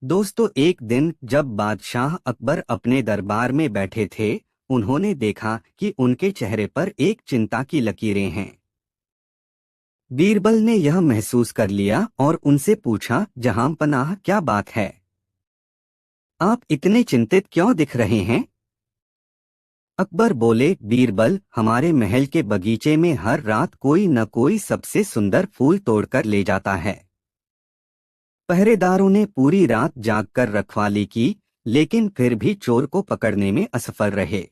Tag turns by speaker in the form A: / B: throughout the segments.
A: दोस्तों, एक दिन जब बादशाह अकबर अपने दरबार में बैठे थे, उन्होंने देखा कि उनके चेहरे पर एक चिंता की लकीरें हैं। बीरबल ने यह महसूस कर लिया और उनसे पूछा, जहांपनाह, क्या बात है? आप इतने चिंतित क्यों दिख रहे हैं? अकबर बोले, बीरबल, हमारे महल के बगीचे में हर रात कोई न कोई सबसे सुंदर फूल तोड़कर ले जाता है। पहरेदारों ने पूरी रात जागकर रखवाली की, लेकिन फिर भी चोर को पकड़ने में असफल रहे।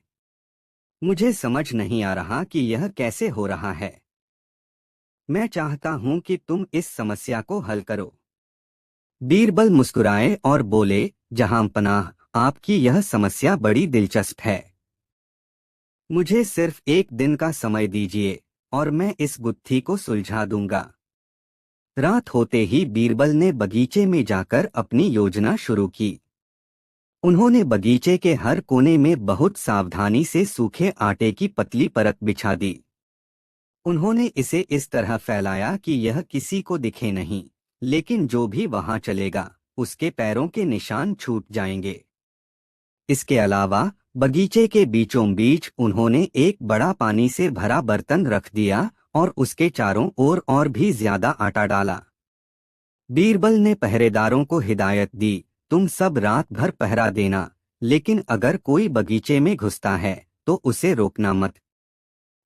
A: मुझे समझ नहीं आ रहा कि यह कैसे हो रहा है। मैं चाहता हूं कि तुम इस समस्या को हल करो। बीरबल मुस्कुराए और बोले, जहांपनाह, आपकी यह समस्या बड़ी दिलचस्प है। मुझे सिर्फ एक दिन का समय दीजिए और मैं इस गुत्थी को सुलझा दूंगा। रात होते ही बीरबल ने बगीचे में जाकर अपनी योजना शुरू की। उन्होंने बगीचे के हर कोने में बहुत सावधानी से सूखे आटे की पतली परत बिछा दी। उन्होंने इसे इस तरह फैलाया कि यह किसी को दिखे नहीं, लेकिन जो भी वहां चलेगा उसके पैरों के निशान छूट जाएंगे। इसके अलावा बगीचे के बीचों बीच उन्होंने एक बड़ा पानी से भरा बर्तन रख दिया और उसके चारों ओर और भी ज्यादा आटा डाला। बीरबल ने पहरेदारों को हिदायत दी, तुम सब रात भर पहरा देना, लेकिन अगर कोई बगीचे में घुसता है तो उसे रोकना मत।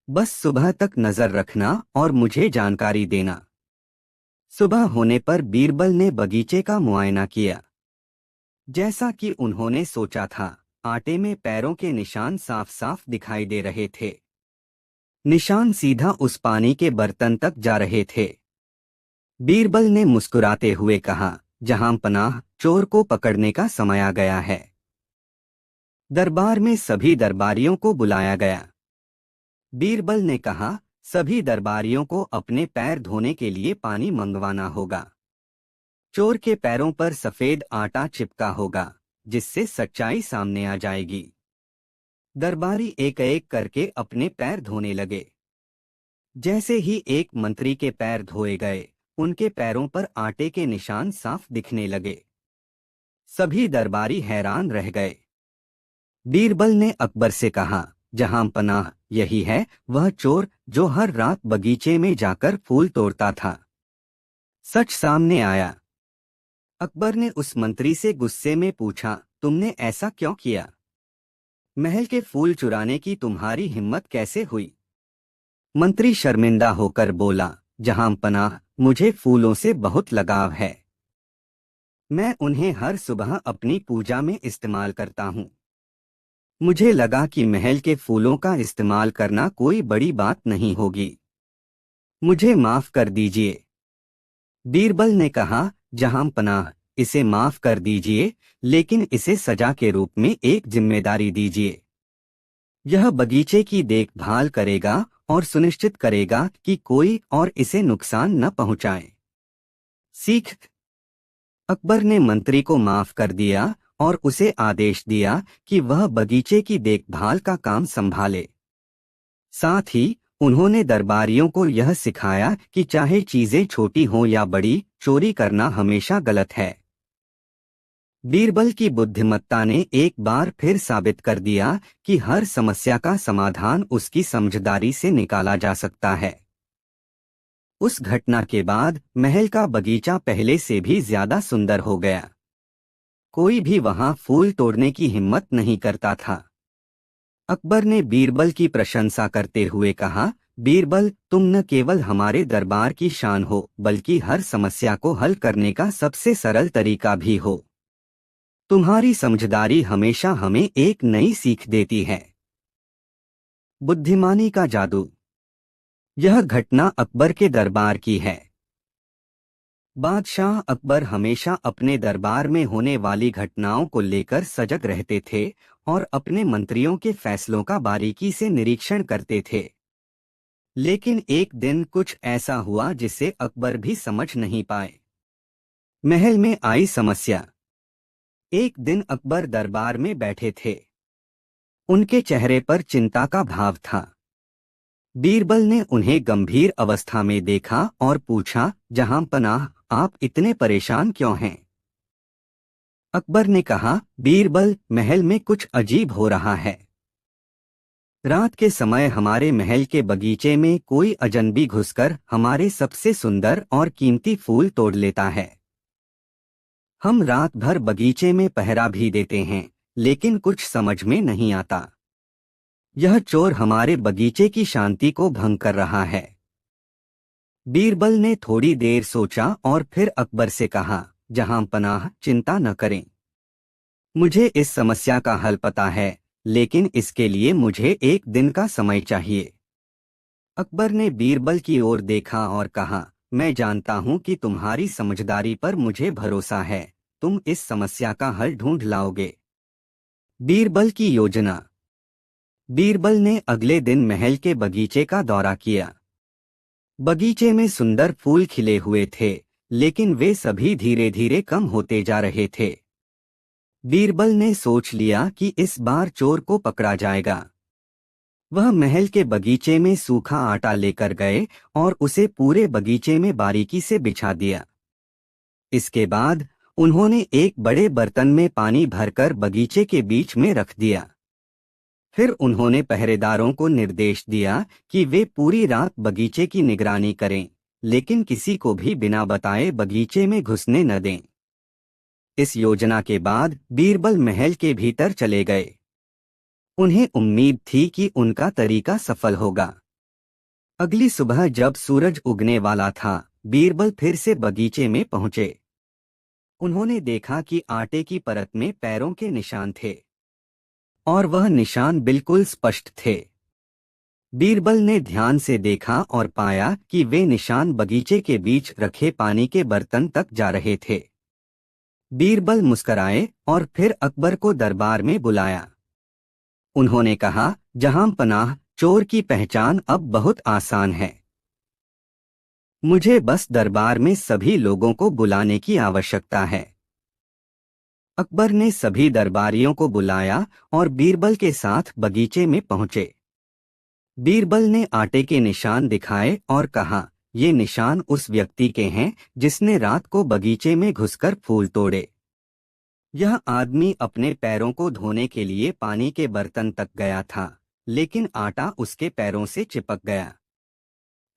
A: बस सुबह तक नजर रखना और मुझे जानकारी देना। सुबह होने पर बीरबल ने बगीचे का मुआयना किया। जैसा कि उन्होंने सोचा था, आटे में पैरों के निशान साफ साफ दिखाई दे रहे थे। निशान सीधा उस पानी के बर्तन तक जा रहे थे। बीरबल ने मुस्कुराते हुए कहा, जहांपनाह, चोर को पकड़ने का समय आ गया है। दरबार में सभी दरबारियों को बुलाया गया। बीरबल ने कहा, सभी दरबारियों को अपने पैर धोने के लिए पानी मंगवाना होगा। चोर के पैरों पर सफेद आटा चिपका होगा, जिससे सच्चाई सामने आ जाएगी। दरबारी एक एक करके अपने पैर धोने लगे। जैसे ही एक मंत्री के पैर धोए गए, उनके पैरों पर आटे के निशान साफ दिखने लगे। सभी दरबारी हैरान रह गए। बीरबल ने अकबर से कहा, जहांपनाह, यही है वह चोर जो हर रात बगीचे में जाकर फूल तोड़ता था। सच सामने आया। अकबर ने उस मंत्री से गुस्से में पूछा, तुमने ऐसा क्यों किया? महल के फूल चुराने की तुम्हारी हिम्मत कैसे हुई? मंत्री शर्मिंदा होकर बोला, जहांपनाह, मुझे फूलों से बहुत लगाव है। मैं उन्हें हर सुबह अपनी पूजा में इस्तेमाल करता हूँ। मुझे लगा कि महल के फूलों का इस्तेमाल करना कोई बड़ी बात नहीं होगी। मुझे माफ कर दीजिए। बीरबल ने कहा, जहांपनाह, इसे माफ कर दीजिए, लेकिन इसे सजा के रूप में एक जिम्मेदारी दीजिए। यह बगीचे की देखभाल करेगा और सुनिश्चित करेगा कि कोई और इसे नुकसान न पहुंचाए। सीख। अकबर ने मंत्री को माफ कर दिया और उसे आदेश दिया कि वह बगीचे की देखभाल का काम संभाले। साथ ही उन्होंने दरबारियों को यह सिखाया कि चाहे चीजें छोटी हों या बड़ी, चोरी करना हमेशा गलत है। बीरबल की बुद्धिमत्ता ने एक बार फिर साबित कर दिया कि हर समस्या का समाधान उसकी समझदारी से निकाला जा सकता है। उस घटना के बाद महल का बगीचा पहले से भी ज्यादा सुंदर हो गया। कोई भी वहां फूल तोड़ने की हिम्मत नहीं करता था। अकबर ने बीरबल की प्रशंसा करते हुए कहा, बीरबल, तुम न केवल हमारे दरबार की शान हो, बल्कि हर समस्या को हल करने का सबसे सरल तरीका भी हो। तुम्हारी समझदारी हमेशा हमें एक नई सीख देती है। बुद्धिमानी का जादू। यह घटना अकबर के दरबार की है। बादशाह अकबर हमेशा अपने दरबार में होने वाली घटनाओं को लेकर सजग रहते थे और अपने मंत्रियों के फैसलों का बारीकी से निरीक्षण करते थे। लेकिन एक दिन कुछ ऐसा हुआ जिसे अकबर भी समझ नहीं पाए। महल में आई समस्या। एक दिन अकबर दरबार में बैठे थे। उनके चेहरे पर चिंता का भाव था। बीरबल ने उन्हें गंभीर अवस्था में देखा और पूछा, जहांपनाह, आप इतने परेशान क्यों हैं? अकबर ने कहा, बीरबल, महल में कुछ अजीब हो रहा है। रात के समय हमारे महल के बगीचे में कोई अजनबी घुसकर हमारे सबसे सुंदर और कीमती फूल तोड़ लेता है। हम रात भर बगीचे में पहरा भी देते हैं, लेकिन कुछ समझ में नहीं आता। यह चोर हमारे बगीचे की शांति को भंग कर रहा है। बीरबल ने थोड़ी देर सोचा और फिर अकबर से कहा, जहां पनाह, चिंता न करें। मुझे इस समस्या का हल पता है, लेकिन इसके लिए मुझे एक दिन का समय चाहिए। अकबर ने बीरबल की ओर देखा और कहा, मैं जानता हूं कि तुम्हारी समझदारी पर मुझे भरोसा है। तुम इस समस्या का हल ढूंढ लाओगे। बीरबल की योजना। बीरबल ने अगले दिन महल के बगीचे का दौरा किया। बगीचे में सुंदर फूल खिले हुए थे, लेकिन वे सभी धीरे धीरे कम होते जा रहे थे। बीरबल ने सोच लिया कि इस बार चोर को पकड़ा जाएगा। वह महल के बगीचे में सूखा आटा लेकर गए और उसे पूरे बगीचे में बारीकी से बिछा दिया। इसके बाद उन्होंने एक बड़े बर्तन में पानी भरकर बगीचे के बीच में रख दिया। फिर उन्होंने पहरेदारों को निर्देश दिया कि वे पूरी रात बगीचे की निगरानी करें, लेकिन किसी को भी बिना बताए बगीचे में घुसने न दें। इस योजना के बाद बीरबल महल के भीतर चले गए। उन्हें उम्मीद थी कि उनका तरीका सफल होगा। अगली सुबह जब सूरज उगने वाला था, बीरबल फिर से बगीचे में पहुंचे। उन्होंने देखा कि आटे की परत में पैरों के निशान थे, और वह निशान बिल्कुल स्पष्ट थे। बीरबल ने ध्यान से देखा और पाया कि वे निशान बगीचे के बीच रखे पानी के बर्तन तक जा रहे थे। बीरबल मुस्कराए और फिर अकबर को दरबार में बुलाया। उन्होंने कहा, जहां पनाह, चोर की पहचान अब बहुत आसान है। मुझे बस दरबार में सभी लोगों को बुलाने की आवश्यकता है। अकबर ने सभी दरबारियों को बुलाया और बीरबल के साथ बगीचे में पहुंचे। बीरबल ने आटे के निशान दिखाए और कहा, ये निशान उस व्यक्ति के हैं जिसने रात को बगीचे में घुसकर फूल तोड़े। यह आदमी अपने पैरों को धोने के लिए पानी के बर्तन तक गया था, लेकिन आटा उसके पैरों से चिपक गया।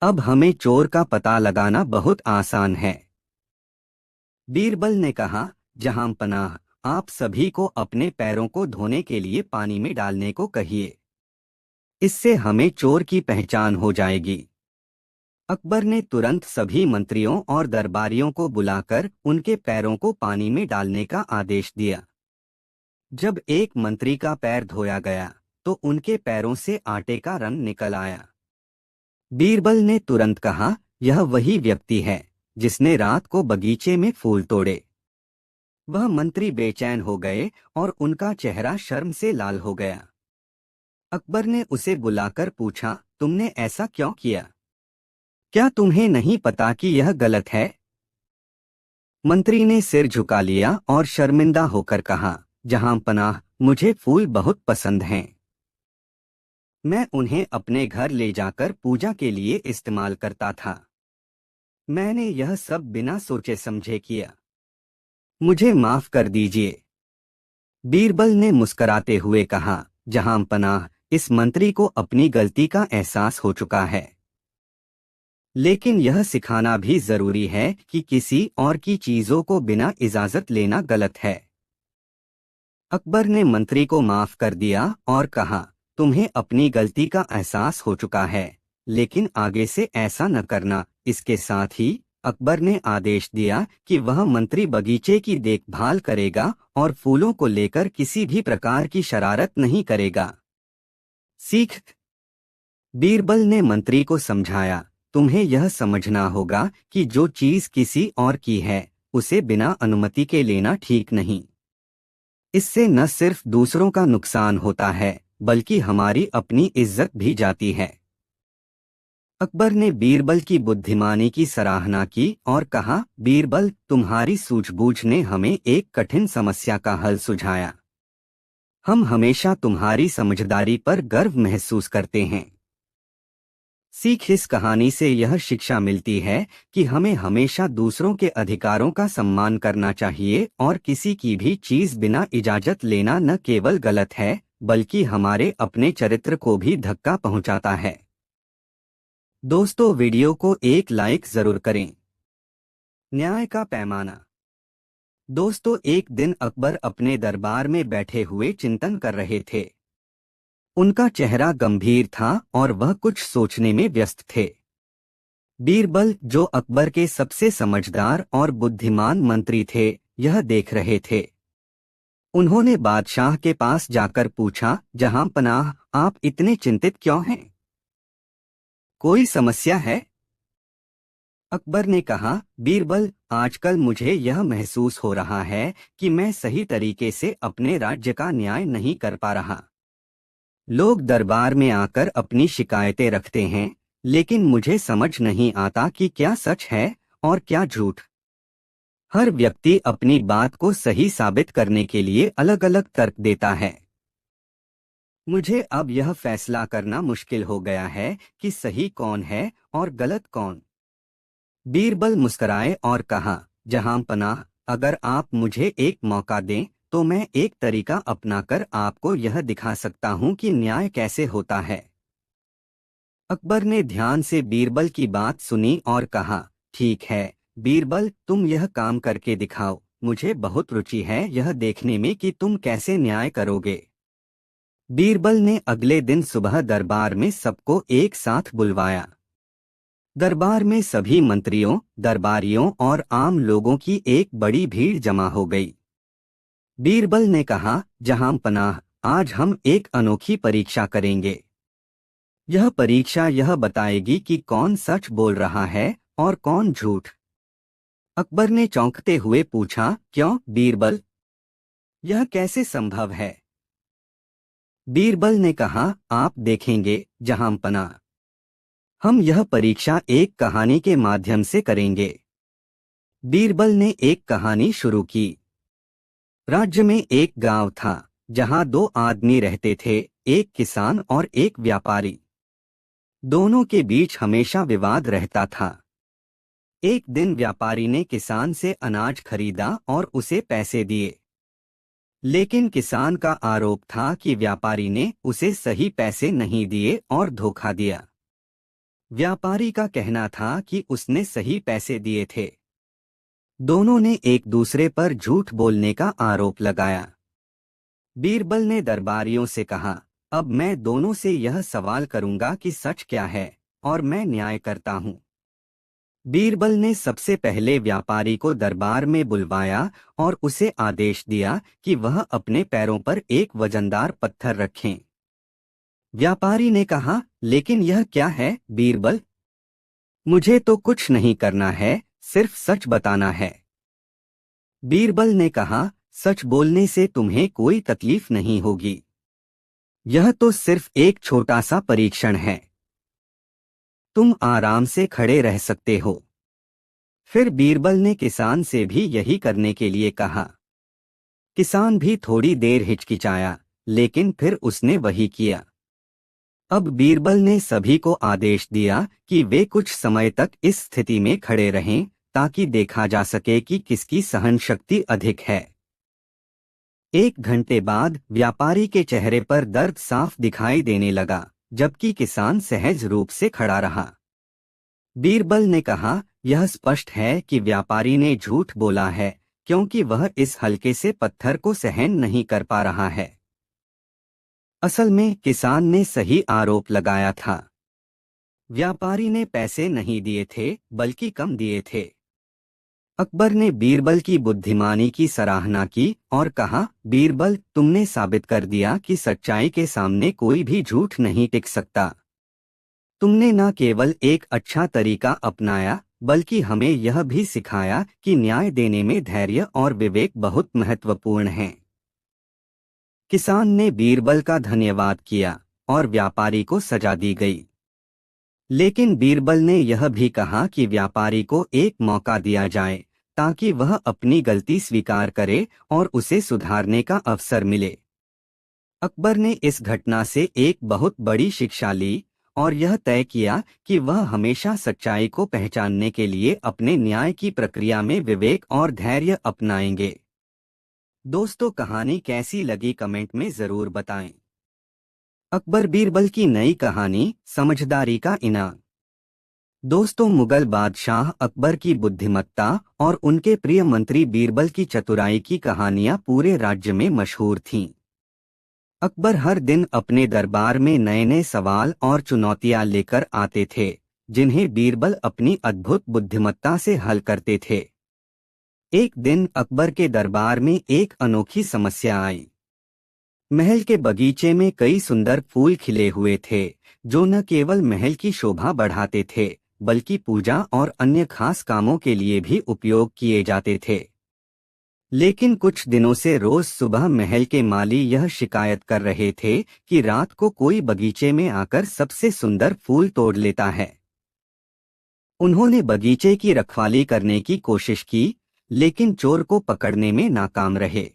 A: अब हमें चोर का पता लगाना बहुत आसान है। बीरबल ने कहा, जहां पनाह, आप सभी को अपने पैरों को धोने के लिए पानी में डालने को कहिए। इससे हमें चोर की पहचान हो जाएगी। अकबर ने तुरंत सभी मंत्रियों और दरबारियों को बुलाकर उनके पैरों को पानी में डालने का आदेश दिया। जब एक मंत्री का पैर धोया गया, तो उनके पैरों से आटे का रंग निकल आया। बीरबल ने तुरंत कहा, यह वही व्यक्ति है जिसने रात को बगीचे में फूल तोड़े। वह मंत्री बेचैन हो गए और उनका चेहरा शर्म से लाल हो गया। अकबर ने उसे बुलाकर पूछा, तुमने ऐसा क्यों किया? क्या तुम्हें नहीं पता कि यह गलत है? मंत्री ने सिर झुका लिया और शर्मिंदा होकर कहा, जहां पनाह, मुझे फूल बहुत पसंद हैं। मैं उन्हें अपने घर ले जाकर पूजा के लिए इस्तेमाल करता था। मैंने यह सब बिना सोचे समझे किया। मुझे माफ कर दीजिए। बीरबल ने मुस्कराते हुए कहा, जहां पनाह, इस मंत्री को अपनी गलती का एहसास हो चुका है। लेकिन यह सिखाना भी जरूरी है कि किसी और की चीजों को बिना इजाजत लेना गलत है। अकबर ने मंत्री को माफ कर दिया और कहा, तुम्हें अपनी गलती का एहसास हो चुका है, लेकिन आगे से ऐसा न करना। इसके साथ ही अकबर ने आदेश दिया कि वह मंत्री बगीचे की देखभाल करेगा और फूलों को लेकर किसी भी प्रकार की शरारत नहीं करेगा। सीख। बीरबल ने मंत्री को समझाया, तुम्हें यह समझना होगा कि जो चीज किसी और की है, उसे बिना अनुमति के लेना ठीक नहीं। इससे न सिर्फ दूसरों का नुकसान होता है, बल्कि हमारी अपनी इज्जत भी जाती है। अकबर ने बीरबल की बुद्धिमानी की सराहना की और कहा, बीरबल, तुम्हारी सूझबूझ ने हमें एक कठिन समस्या का हल सुझाया। हम हमेशा तुम्हारी समझदारी पर गर्व महसूस करते हैं। सीख इस कहानी से यह शिक्षा मिलती है कि हमें हमेशा दूसरों के अधिकारों का सम्मान करना चाहिए और किसी की भी चीज बिना इजाजत लेना न केवल गलत है बल्कि हमारे अपने चरित्र को भी धक्का पहुंचाता है। दोस्तों, वीडियो को एक लाइक जरूर करें। न्याय का पैमाना। दोस्तों, एक दिन अकबर अपने दरबार में बैठे हुए चिंतन कर रहे थे। उनका चेहरा गंभीर था और वह कुछ सोचने में व्यस्त थे। बीरबल, जो अकबर के सबसे समझदार और बुद्धिमान मंत्री थे, यह देख रहे थे। उन्होंने बादशाह के पास जाकर पूछा, जहां पनाह, आप इतने चिंतित क्यों हैं? कोई समस्या है? अकबर ने कहा, बीरबल, आजकल मुझे यह महसूस हो रहा है कि मैं सही तरीके से अपने राज्य का न्याय नहीं कर पा रहा। लोग दरबार में आकर अपनी शिकायतें रखते हैं, लेकिन मुझे समझ नहीं आता कि क्या सच है और क्या झूठ। हर व्यक्ति अपनी बात को सही साबित करने के लिए अलग अलग तर्क देता है। मुझे अब यह फैसला करना मुश्किल हो गया है कि सही कौन है और गलत कौन। बीरबल मुस्कुराए और कहा, जहां पनाह, अगर आप मुझे एक मौका दें तो मैं एक तरीका अपनाकर आपको यह दिखा सकता हूं कि न्याय कैसे होता है। अकबर ने ध्यान से बीरबल की बात सुनी और कहा, ठीक है बीरबल, तुम यह काम करके दिखाओ। मुझे बहुत रुचि है यह देखने में कि तुम कैसे न्याय करोगे। बीरबल ने अगले दिन सुबह दरबार में सबको एक साथ बुलवाया। दरबार में सभी मंत्रियों, दरबारियों और आम लोगों की एक बड़ी भीड़ जमा हो गई। बीरबल ने कहा, जहां पनाह, आज हम एक अनोखी परीक्षा करेंगे। यह परीक्षा यह बताएगी कि कौन सच बोल रहा है और कौन झूठ। अकबर ने चौंकते हुए पूछा, क्यों बीरबल? यह कैसे संभव है? बीरबल ने कहा, आप देखेंगे जहां पनाह। हम यह परीक्षा एक कहानी के माध्यम से करेंगे। बीरबल ने एक कहानी शुरू की। राज्य में एक गांव था जहां दो आदमी रहते थे, एक किसान और एक व्यापारी। दोनों के बीच हमेशा विवाद रहता था। एक दिन व्यापारी ने किसान से अनाज खरीदा और उसे पैसे दिए, लेकिन किसान का आरोप था कि व्यापारी ने उसे सही पैसे नहीं दिए और धोखा दिया। व्यापारी का कहना था कि उसने सही पैसे दिए थे। दोनों ने एक दूसरे पर झूठ बोलने का आरोप लगाया। बीरबल ने दरबारियों से कहा, अब मैं दोनों से यह सवाल करूंगा कि सच क्या है और मैं न्याय करता हूं। बीरबल ने सबसे पहले व्यापारी को दरबार में बुलवाया और उसे आदेश दिया कि वह अपने पैरों पर एक वजनदार पत्थर रखें। व्यापारी ने कहा, लेकिन यह क्या है बीरबल? मुझे तो कुछ नहीं करना है, सिर्फ सच बताना है। बीरबल ने कहा, सच बोलने से तुम्हें कोई तकलीफ नहीं होगी। यह तो सिर्फ एक छोटा सा परीक्षण है। तुम आराम से खड़े रह सकते हो। फिर बीरबल ने किसान से भी यही करने के लिए कहा। किसान भी थोड़ी देर हिचकिचाया, लेकिन फिर उसने वही किया। अब बीरबल ने सभी को आदेश दिया कि वे कुछ समय तक इस स्थिति में खड़े रहें ताकि देखा जा सके कि किसकी सहन शक्ति अधिक है। 1 घंटे बाद व्यापारी के चेहरे पर दर्द साफ दिखाई देने लगा, जबकि किसान सहज रूप से खड़ा रहा। बीरबल ने कहा, यह स्पष्ट है कि व्यापारी ने झूठ बोला है, क्योंकि वह इस हल्के से पत्थर को सहन नहीं कर पा रहा है। असल में किसान ने सही आरोप लगाया था। व्यापारी ने पैसे नहीं दिए थे, बल्कि कम दिए थे। अकबर ने बीरबल की बुद्धिमानी की सराहना की और कहा, बीरबल, तुमने साबित कर दिया कि सच्चाई के सामने कोई भी झूठ नहीं टिक सकता। तुमने न केवल एक अच्छा तरीका अपनाया, बल्कि हमें यह भी सिखाया कि न्याय देने में धैर्य और विवेक बहुत महत्वपूर्ण हैं। किसान ने बीरबल का धन्यवाद किया और व्यापारी को सजा दी गई। लेकिन बीरबल ने यह भी कहा कि व्यापारी को एक मौका दिया जाए ताकि वह अपनी गलती स्वीकार करे और उसे सुधारने का अवसर मिले। अकबर ने इस घटना से एक बहुत बड़ी शिक्षा ली और यह तय किया कि वह हमेशा सच्चाई को पहचानने के लिए अपने न्याय की प्रक्रिया में विवेक और धैर्य अपनाएंगे। दोस्तों, कहानी कैसी लगी कमेंट में जरूर बताएं। अकबर बीरबल की नई कहानी, समझदारी का इनाम। दोस्तों, मुगल बादशाह अकबर की बुद्धिमत्ता और उनके प्रिय मंत्री बीरबल की चतुराई की कहानियां पूरे राज्य में मशहूर थीं। अकबर हर दिन अपने दरबार में नए नए सवाल और चुनौतियां लेकर आते थे, जिन्हें बीरबल अपनी अद्भुत बुद्धिमत्ता से हल करते थे। एक दिन अकबर के दरबार में एक अनोखी समस्या आई। महल के बगीचे में कई सुंदर फूल खिले हुए थे, जो न केवल महल की शोभा बढ़ाते थे, बल्कि पूजा और अन्य खास कामों के लिए भी उपयोग किए जाते थे। लेकिन कुछ दिनों से रोज सुबह महल के माली यह शिकायत कर रहे थे कि रात को कोई बगीचे में आकर सबसे सुंदर फूल तोड़ लेता है। उन्होंने बगीचे की रखवाली करने की कोशिश की, लेकिन चोर को पकड़ने में नाकाम रहे।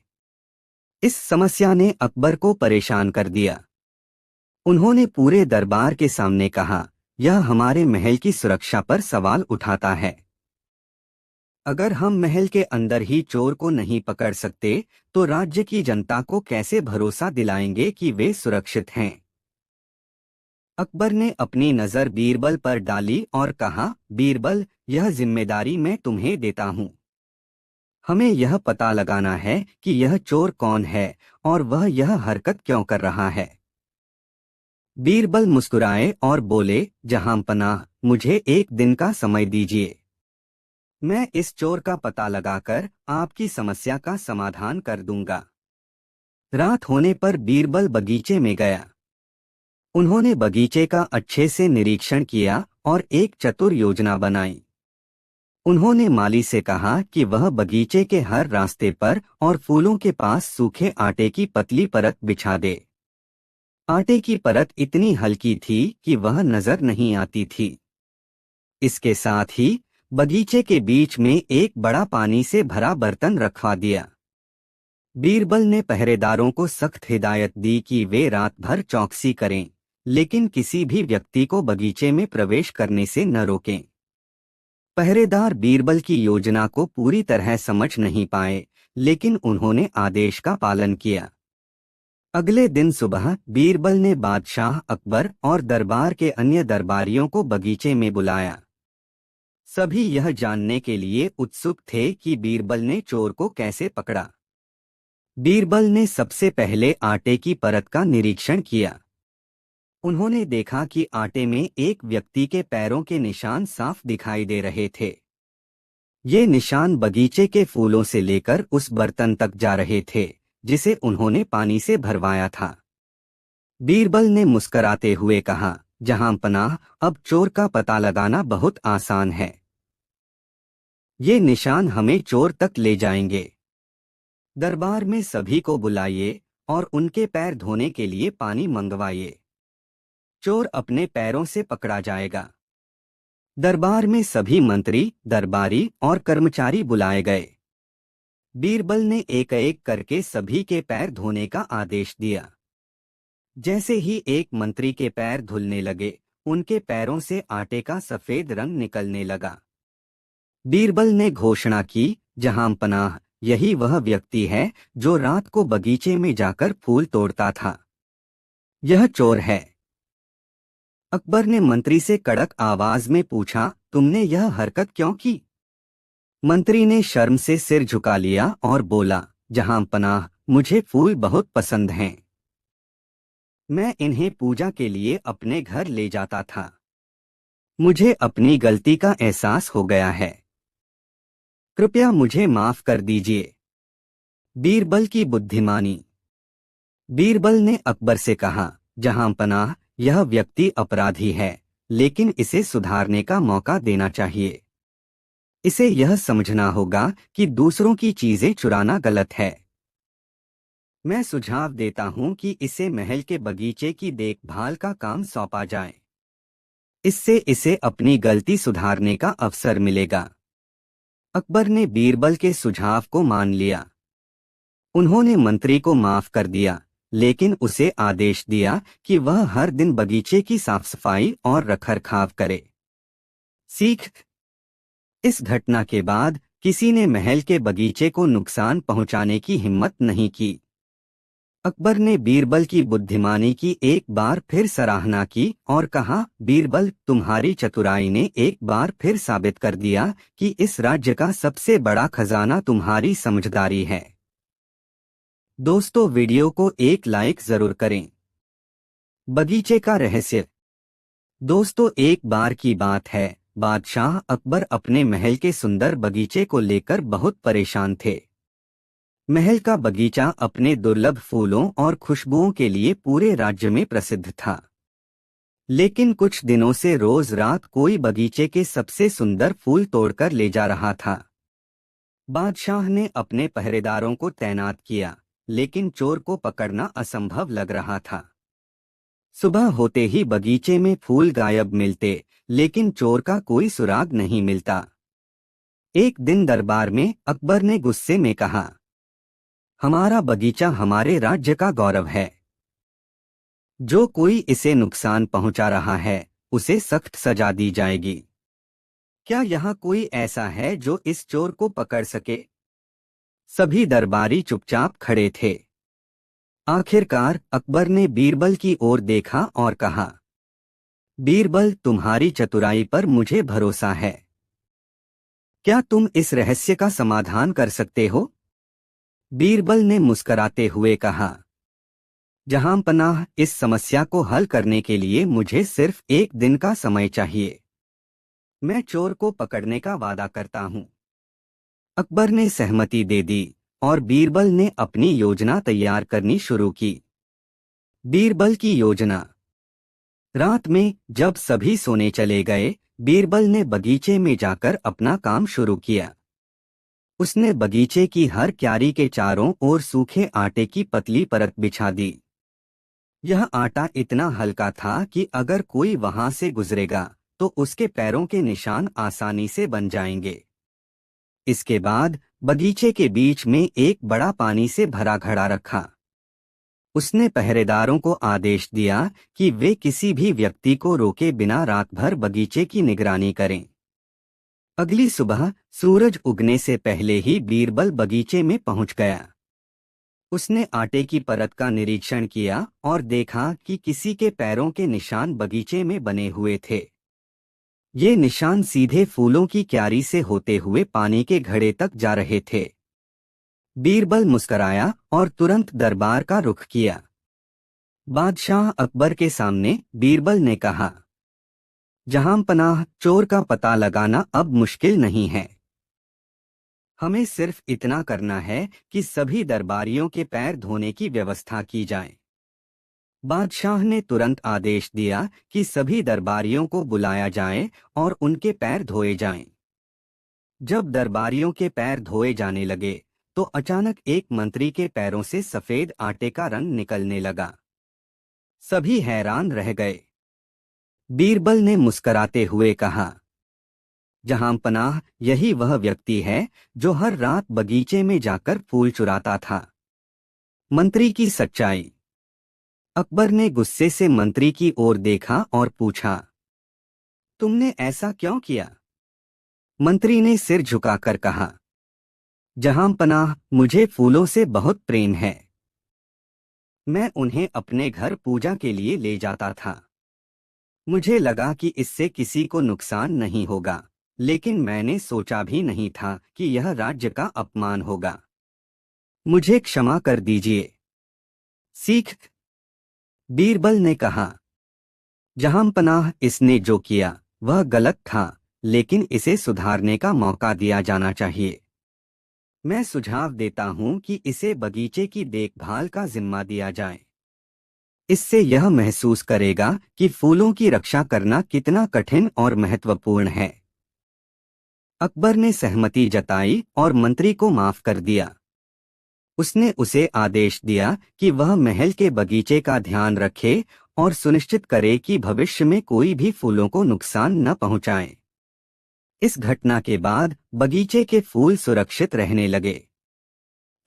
A: इस समस्या ने अकबर को परेशान कर दिया। उन्होंने पूरे दरबार के सामने कहा, यह हमारे महल की सुरक्षा पर सवाल उठाता है। अगर हम महल के अंदर ही चोर को नहीं पकड़ सकते, तो राज्य की जनता को कैसे भरोसा दिलाएंगे कि वे सुरक्षित हैं? अकबर ने अपनी नजर बीरबल पर डाली और कहा, बीरबल, यह जिम्मेदारी मैं तुम्हें देता हूँ। हमें यह पता लगाना है कि यह चोर कौन है और वह यह हरकत क्यों कर रहा है। बीरबल मुस्कुराए और बोले, जहांपनाह, मुझे एक दिन का समय दीजिए। मैं इस चोर का पता लगाकर आपकी समस्या का समाधान कर दूंगा। रात होने पर बीरबल बगीचे में गया। उन्होंने बगीचे का अच्छे से निरीक्षण किया और एक चतुर योजना बनाई। उन्होंने माली से कहा कि वह बगीचे के हर रास्ते पर और फूलों के पास सूखे आटे की पतली परत बिछा दे। आटे की परत इतनी हल्की थी कि वह नजर नहीं आती थी। इसके साथ ही बगीचे के बीच में एक बड़ा पानी से भरा बर्तन रखवा दिया। बीरबल ने पहरेदारों को सख्त हिदायत दी कि वे रात भर चौकसी करें, लेकिन किसी भी व्यक्ति को बगीचे में प्रवेश करने से न रोकें। पहरेदार बीरबल की योजना को पूरी तरह समझ नहीं पाए, लेकिन उन्होंने आदेश का पालन किया। अगले दिन सुबह बीरबल ने बादशाह अकबर और दरबार के अन्य दरबारियों को बगीचे में बुलाया। सभी यह जानने के लिए उत्सुक थे कि बीरबल ने चोर को कैसे पकड़ा। बीरबल ने सबसे पहले आटे की परत का निरीक्षण किया। उन्होंने देखा कि आटे में एक व्यक्ति के पैरों के निशान साफ दिखाई दे रहे थे। ये निशान बगीचे के फूलों से लेकर उस बर्तन तक जा रहे थे, जिसे उन्होंने पानी से भरवाया था। बीरबल ने मुस्कराते हुए कहा, जहांपनाह, अब चोर का पता लगाना बहुत आसान है। ये निशान हमें चोर तक ले जाएंगे। दरबार में सभी को बुलाइए और उनके पैर धोने के लिए पानी मंगवाइए। चोर अपने पैरों से पकड़ा जाएगा। दरबार में सभी मंत्री, दरबारी और कर्मचारी बुलाए गए। बीरबल ने एक एक करके सभी के पैर धोने का आदेश दिया। जैसे ही एक मंत्री के पैर धुलने लगे, उनके पैरों से आटे का सफेद रंग निकलने लगा। बीरबल ने घोषणा की, जहांपनाह, यही वह व्यक्ति है जो रात को बगीचे में जाकर फूल तोड़ता था। यह चोर है। अकबर ने मंत्री से कड़क आवाज में पूछा, तुमने यह हरकत क्यों की? मंत्री ने शर्म से सिर झुका लिया और बोला, जहांपनाह, मुझे फूल बहुत पसंद हैं। मैं इन्हें पूजा के लिए अपने घर ले जाता था। मुझे अपनी गलती का एहसास हो गया है। कृपया मुझे माफ कर दीजिए। बीरबल की बुद्धिमानी। बीरबल ने अकबर से कहा, जहांपनाह, यह व्यक्ति अपराधी है, लेकिन इसे सुधारने का मौका देना चाहिए। इसे यह समझना होगा कि दूसरों की चीजें चुराना गलत है। मैं सुझाव देता हूं कि इसे महल के बगीचे की देखभाल का काम सौंपा जाए। इससे इसे अपनी गलती सुधारने का अवसर मिलेगा। अकबर ने बीरबल के सुझाव को मान लिया। उन्होंने मंत्री को माफ कर दिया, लेकिन उसे आदेश दिया कि वह हर दिन बगीचे की साफ सफाई और रखरखाव करे। सीख। इस घटना के बाद किसी ने महल के बगीचे को नुकसान पहुंचाने की हिम्मत नहीं की। अकबर ने बीरबल की बुद्धिमानी की एक बार फिर सराहना की और कहा, बीरबल, तुम्हारी चतुराई ने एक बार फिर साबित कर दिया कि इस राज्य का सबसे बड़ा खजाना तुम्हारी समझदारी है। दोस्तों, वीडियो को एक लाइक जरूर करें। बगीचे का रहस्य। दोस्तों, एक बार की बात है, बादशाह अकबर अपने महल के सुंदर बगीचे को लेकर बहुत परेशान थे। महल का बगीचा अपने दुर्लभ फूलों और खुशबुओं के लिए पूरे राज्य में प्रसिद्ध था। लेकिन कुछ दिनों से रोज रात कोई बगीचे के सबसे सुंदर फूल तोड़कर ले जा रहा था। बादशाह ने अपने पहरेदारों को तैनात किया, लेकिन चोर को पकड़ना असंभव लग रहा था। सुबह होते ही बगीचे में फूल गायब मिलते, लेकिन चोर का कोई सुराग नहीं मिलता। एक दिन दरबार में अकबर ने गुस्से में कहा, हमारा बगीचा हमारे राज्य का गौरव है। जो कोई इसे नुकसान पहुंचा रहा है, उसे सख्त सजा दी जाएगी। क्या यहाँ कोई ऐसा है जो इस चोर को पकड़ सके? सभी दरबारी चुपचाप खड़े थे। आखिरकार अकबर ने बीरबल की ओर देखा और कहा, बीरबल, तुम्हारी चतुराई पर मुझे भरोसा है। क्या तुम इस रहस्य का समाधान कर सकते हो? बीरबल ने मुस्कराते हुए कहा, जहांपनाह, इस समस्या को हल करने के लिए मुझे सिर्फ एक दिन का समय चाहिए। मैं चोर को पकड़ने का वादा करता हूँ। अकबर ने सहमति दे दी और बीरबल ने अपनी योजना तैयार करनी शुरू की। बीरबल की योजना। रात में जब सभी सोने चले गए, बीरबल ने बगीचे में जाकर अपना काम शुरू किया। उसने बगीचे की हर क्यारी के चारों ओर सूखे आटे की पतली परत बिछा दी। यह आटा इतना हल्का था कि अगर कोई वहां से गुजरेगा तो उसके पैरों के निशान आसानी से बन जाएंगे। इसके बाद बगीचे के बीच में एक बड़ा पानी से भरा घड़ा रखा। उसने पहरेदारों को आदेश दिया कि वे किसी भी व्यक्ति को रोके बिना रात भर बगीचे की निगरानी करें। अगली सुबह सूरज उगने से पहले ही बीरबल बगीचे में पहुंच गया। उसने आटे की परत का निरीक्षण किया और देखा कि किसी के पैरों के निशान बगीचे में बने हुए थे। ये निशान सीधे फूलों की क्यारी से होते हुए पानी के घड़े तक जा रहे थे। बीरबल मुस्कराया और तुरंत दरबार का रुख किया। बादशाह अकबर के सामने बीरबल ने कहा, जहांपनाह, चोर का पता लगाना अब मुश्किल नहीं है। हमें सिर्फ इतना करना है कि सभी दरबारियों के पैर धोने की व्यवस्था की जाए। बादशाह ने तुरंत आदेश दिया कि सभी दरबारियों को बुलाया जाए और उनके पैर धोए जाएं। जब दरबारियों के पैर धोए जाने लगे तो अचानक एक मंत्री के पैरों से सफेद आटे का रंग निकलने लगा। सभी हैरान रह गए। बीरबल ने मुस्कराते हुए कहा, जहांपनाह, यही वह व्यक्ति है जो हर रात बगीचे में जाकर फूल चुराता था। मंत्री की सच्चाई। अकबर ने गुस्से से मंत्री की ओर देखा और पूछा, तुमने ऐसा क्यों किया? मंत्री ने सिर झुकाकर कहा, जहांपनाह, मुझे फूलों से बहुत प्रेम है। मैं उन्हें अपने घर पूजा के लिए ले जाता था। मुझे लगा कि इससे किसी को नुकसान नहीं होगा, लेकिन मैंने सोचा भी नहीं था कि यह राज्य का अपमान होगा। मुझे क्षमा कर दीजिए। सीख। बीरबल ने कहा, जहांपनाह, इसने जो किया वह गलत था, लेकिन इसे सुधारने का मौका दिया जाना चाहिए। मैं सुझाव देता हूं कि इसे बगीचे की देखभाल का जिम्मा दिया जाए। इससे यह महसूस करेगा कि फूलों की रक्षा करना कितना कठिन और महत्वपूर्ण है। अकबर ने सहमति जताई और मंत्री को माफ कर दिया। उसने उसे आदेश दिया कि वह महल के बगीचे का ध्यान रखे और सुनिश्चित करे कि भविष्य में कोई भी फूलों को नुकसान न पहुंचाए। इस घटना के बाद बगीचे के फूल सुरक्षित रहने लगे।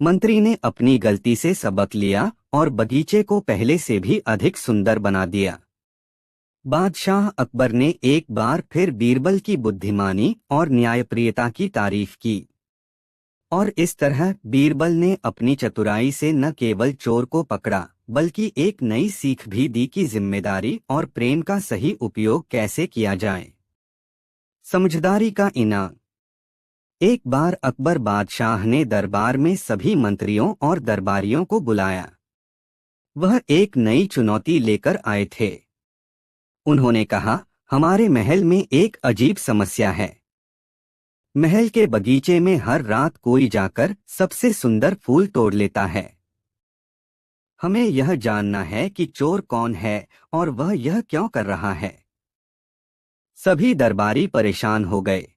A: मंत्री ने अपनी गलती से सबक लिया और बगीचे को पहले से भी अधिक सुंदर बना दिया। बादशाह अकबर ने एक बार फिर बीरबल की बुद्धिमानी और न्यायप्रियता की तारीफ की। और इस तरह बीरबल ने अपनी चतुराई से न केवल चोर को पकड़ा बल्कि एक नई सीख भी दी कि जिम्मेदारी और प्रेम का सही उपयोग कैसे किया जाए। समझदारी का इनाम। एक बार अकबर बादशाह ने दरबार में सभी मंत्रियों और दरबारियों को बुलाया। वह एक नई चुनौती लेकर आए थे। उन्होंने कहा, हमारे महल में एक अजीब समस्या है। महल के बगीचे में हर रात कोई जाकर सबसे सुंदर फूल तोड़ लेता है। हमें यह जानना है कि चोर कौन है और वह यह क्यों कर रहा है। सभी दरबारी परेशान हो गए।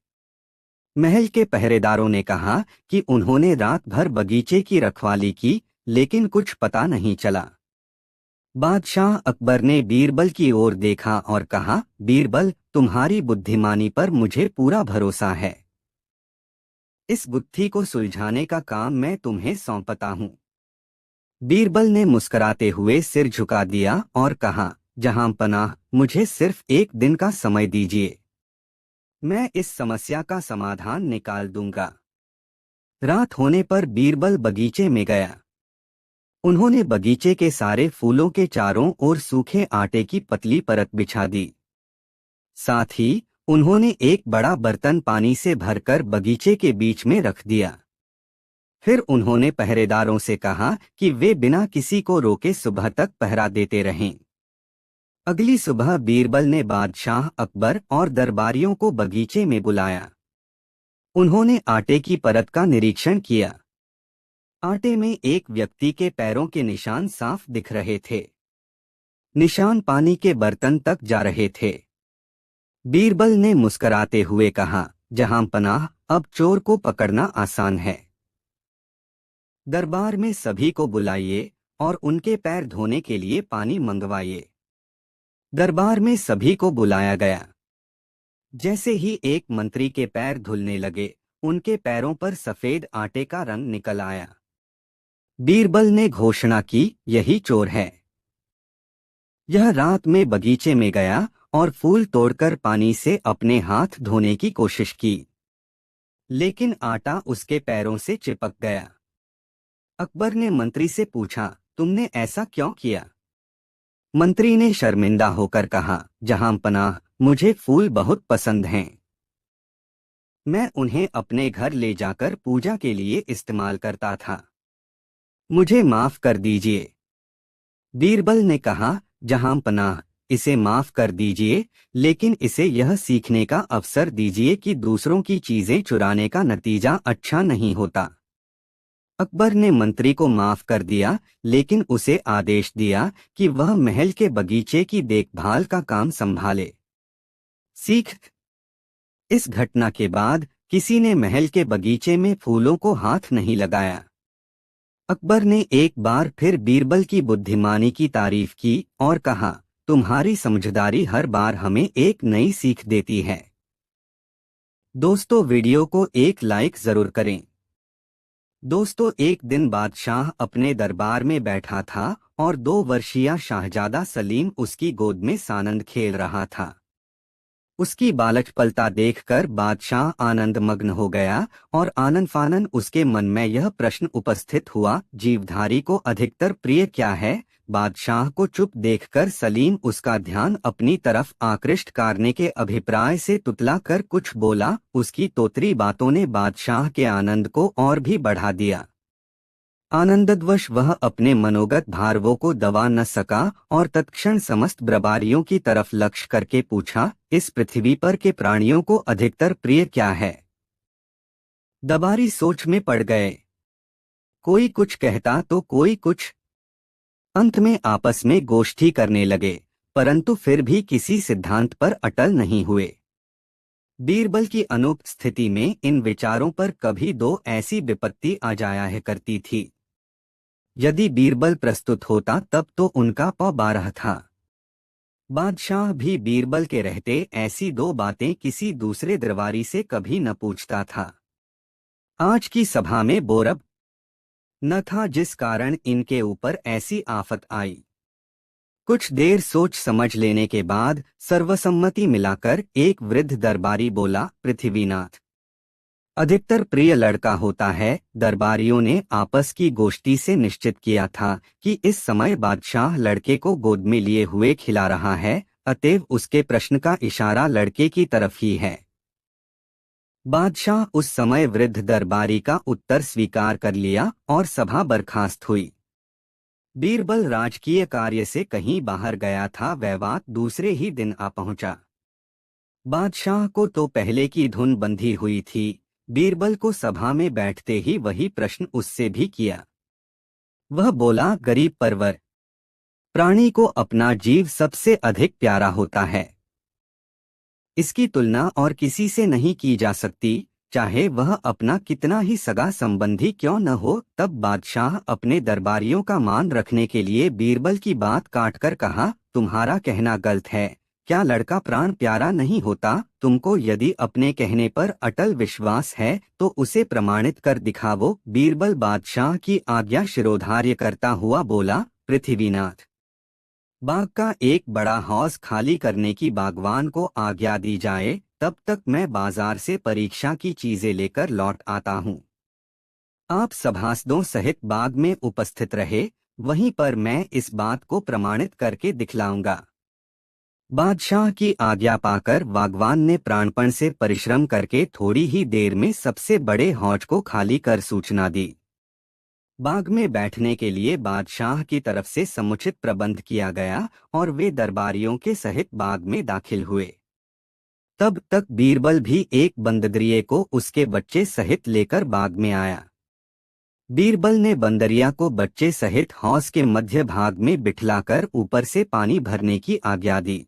A: महल के पहरेदारों ने कहा कि उन्होंने रात भर बगीचे की रखवाली की, लेकिन कुछ पता नहीं चला। बादशाह अकबर ने बीरबल की ओर देखा और कहा, बीरबल, तुम्हारी बुद्धिमानी पर मुझे पूरा भरोसा है। इस गुत्थी को सुलझाने का काम मैं तुम्हें सौंपता हूँ। बीरबल ने मुस्कुराते हुए सिर झुका दिया और कहा, जहांपनाह, मुझे सिर्फ एक दिन का समय दीजिए। मैं इस समस्या का समाधान निकाल दूंगा। रात होने पर बीरबल बगीचे में गया। उन्होंने बगीचे के सारे फूलों के चारों ओर सूखे आटे की पतली परत बिछा दी। साथ ही उन्होंने एक बड़ा बर्तन पानी से भरकर बगीचे के बीच में रख दिया। फिर उन्होंने पहरेदारों से कहा कि वे बिना किसी को रोके सुबह तक पहरा देते रहें। अगली सुबह बीरबल ने बादशाह अकबर और दरबारियों को बगीचे में बुलाया। उन्होंने आटे की परत का निरीक्षण किया। आटे में एक व्यक्ति के पैरों के निशान साफ दिख रहे थे। निशान पानी के बर्तन तक जा रहे थे। बीरबल ने मुस्कुराते हुए कहा, जहांपनाह, अब चोर को पकड़ना आसान है। दरबार में सभी को बुलाइए और उनके पैर धोने के लिए पानी मंगवाइए। दरबार में सभी को बुलाया गया। जैसे ही एक मंत्री के पैर धुलने लगे, उनके पैरों पर सफेद आटे का रंग निकल आया। बीरबल ने घोषणा की, यही चोर है। यह रात में बगीचे में गया और फूल तोड़कर पानी से अपने हाथ धोने की कोशिश की, लेकिन आटा उसके पैरों से चिपक गया। अकबर ने मंत्री से पूछा, तुमने ऐसा क्यों किया? मंत्री ने शर्मिंदा होकर कहा, जहांपनाह, मुझे फूल बहुत पसंद हैं। मैं उन्हें अपने घर ले जाकर पूजा के लिए इस्तेमाल करता था। मुझे माफ कर दीजिए। बीरबल ने कहा, जहांपनाह, इसे माफ कर दीजिए, लेकिन इसे यह सीखने का अवसर दीजिए कि दूसरों की चीजें चुराने का नतीजा अच्छा नहीं होता। अकबर ने मंत्री को माफ कर दिया, लेकिन उसे आदेश दिया कि वह महल के बगीचे की देखभाल का काम संभाले। सीख। इस घटना के बाद किसी ने महल के बगीचे में फूलों को हाथ नहीं लगाया। अकबर ने एक बार फिर बीरबल की बुद्धिमानी की तारीफ की और कहा, तुम्हारी समझदारी हर बार हमें एक नई सीख देती है। दोस्तों, वीडियो को एक लाइक जरूर करें। दोस्तों, एक दिन बादशाह अपने दरबार में बैठा था और 2 वर्षीय शाहजादा सलीम उसकी गोद में सानंद खेल रहा था। उसकी बालचपलता देखकर बादशाह आनंदमग्न हो गया और आनन फानन उसके मन में यह प्रश्न उपस्थित हुआ, जीवधारी को अधिकतर प्रिय क्या है? बादशाह को चुप देखकर सलीम उसका ध्यान अपनी तरफ आकृष्ट करने के अभिप्राय से तुतला कर कुछ बोला। उसकी तोतरी बातों ने बादशाह के आनंद को और भी बढ़ा दिया। आनंदवश वह अपने मनोगत भावों को दबा न सका और तत्क्षण समस्त दरबारियों की तरफ लक्ष्य करके पूछा, इस पृथ्वी पर के प्राणियों को अधिकतर प्रिय क्या है? दरबारी सोच में पड़ गए। कोई कुछ कहता तो कोई कुछ। अंत में आपस में गोष्ठी करने लगे, परंतु फिर भी किसी सिद्धांत पर अटल नहीं हुए। बीरबल की अनुपस्थिति में इन विचारों पर कभी 2 ऐसी विपत्ति आ जाया करती थी। यदि बीरबल प्रस्तुत होता तब तो उनका पौ 12 था। बादशाह भी बीरबल के रहते ऐसी 2 बातें किसी दूसरे दरबारी से कभी न पूछता था। आज की सभा में बोरब न था जिस कारण इनके ऊपर ऐसी आफत आई। कुछ देर सोच समझ लेने के बाद सर्वसम्मति मिलाकर एक वृद्ध दरबारी बोला, पृथ्वीनाथ अधिकतर प्रिय लड़का होता है। दरबारियों ने आपस की गोष्ठी से निश्चित किया था कि इस समय बादशाह लड़के को गोद में लिए हुए खिला रहा है, अतएव उसके प्रश्न का इशारा लड़के की तरफ ही है। बादशाह उस समय वृद्ध दरबारी का उत्तर स्वीकार कर लिया और सभा बर्खास्त हुई। बीरबल राजकीय कार्य से कहीं बाहर गया था, वह बात दूसरे ही दिन आ पहुंचा। बादशाह को तो पहले की धुन बंधी हुई थी। बीरबल को सभा में बैठते ही वही प्रश्न उससे भी किया। वह बोला, गरीब परवर प्राणी को अपना जीव सबसे अधिक प्यारा होता है। इसकी तुलना और किसी से नहीं की जा सकती, चाहे वह अपना कितना ही सगा संबंधी क्यों न हो। तब बादशाह अपने दरबारियों का मान रखने के लिए बीरबल की बात काटकर कहा, तुम्हारा कहना गलत है। क्या लड़का प्राण प्यारा नहीं होता? तुमको यदि अपने कहने पर अटल विश्वास है तो उसे प्रमाणित कर दिखावो। बीरबल बादशाह की आज्ञा शिरोधार्य करता हुआ बोला, पृथ्वीनाथ बाग का एक बड़ा हौज खाली करने की बागवान को आज्ञा दी जाए, तब तक मैं बाजार से परीक्षा की चीजें लेकर लौट आता हूँ। आप सभासदों सहित बाग में उपस्थित रहे, वहीं पर मैं इस बात को प्रमाणित करके दिखलाऊंगा। बादशाह की आज्ञा पाकर बागवान ने प्राणपण से परिश्रम करके थोड़ी ही देर में सबसे बड़े हौज को खाली कर सूचना दी। बाग में बैठने के लिए बादशाह की तरफ से समुचित प्रबंध किया गया और वे दरबारियों के सहित बाग में दाखिल हुए। तब तक बीरबल भी एक बंदरिये को उसके बच्चे सहित लेकर बाग में आया। बीरबल ने बंदरिया को बच्चे सहित हौज के मध्य भाग में बिठलाकर ऊपर से पानी भरने की आज्ञा दी।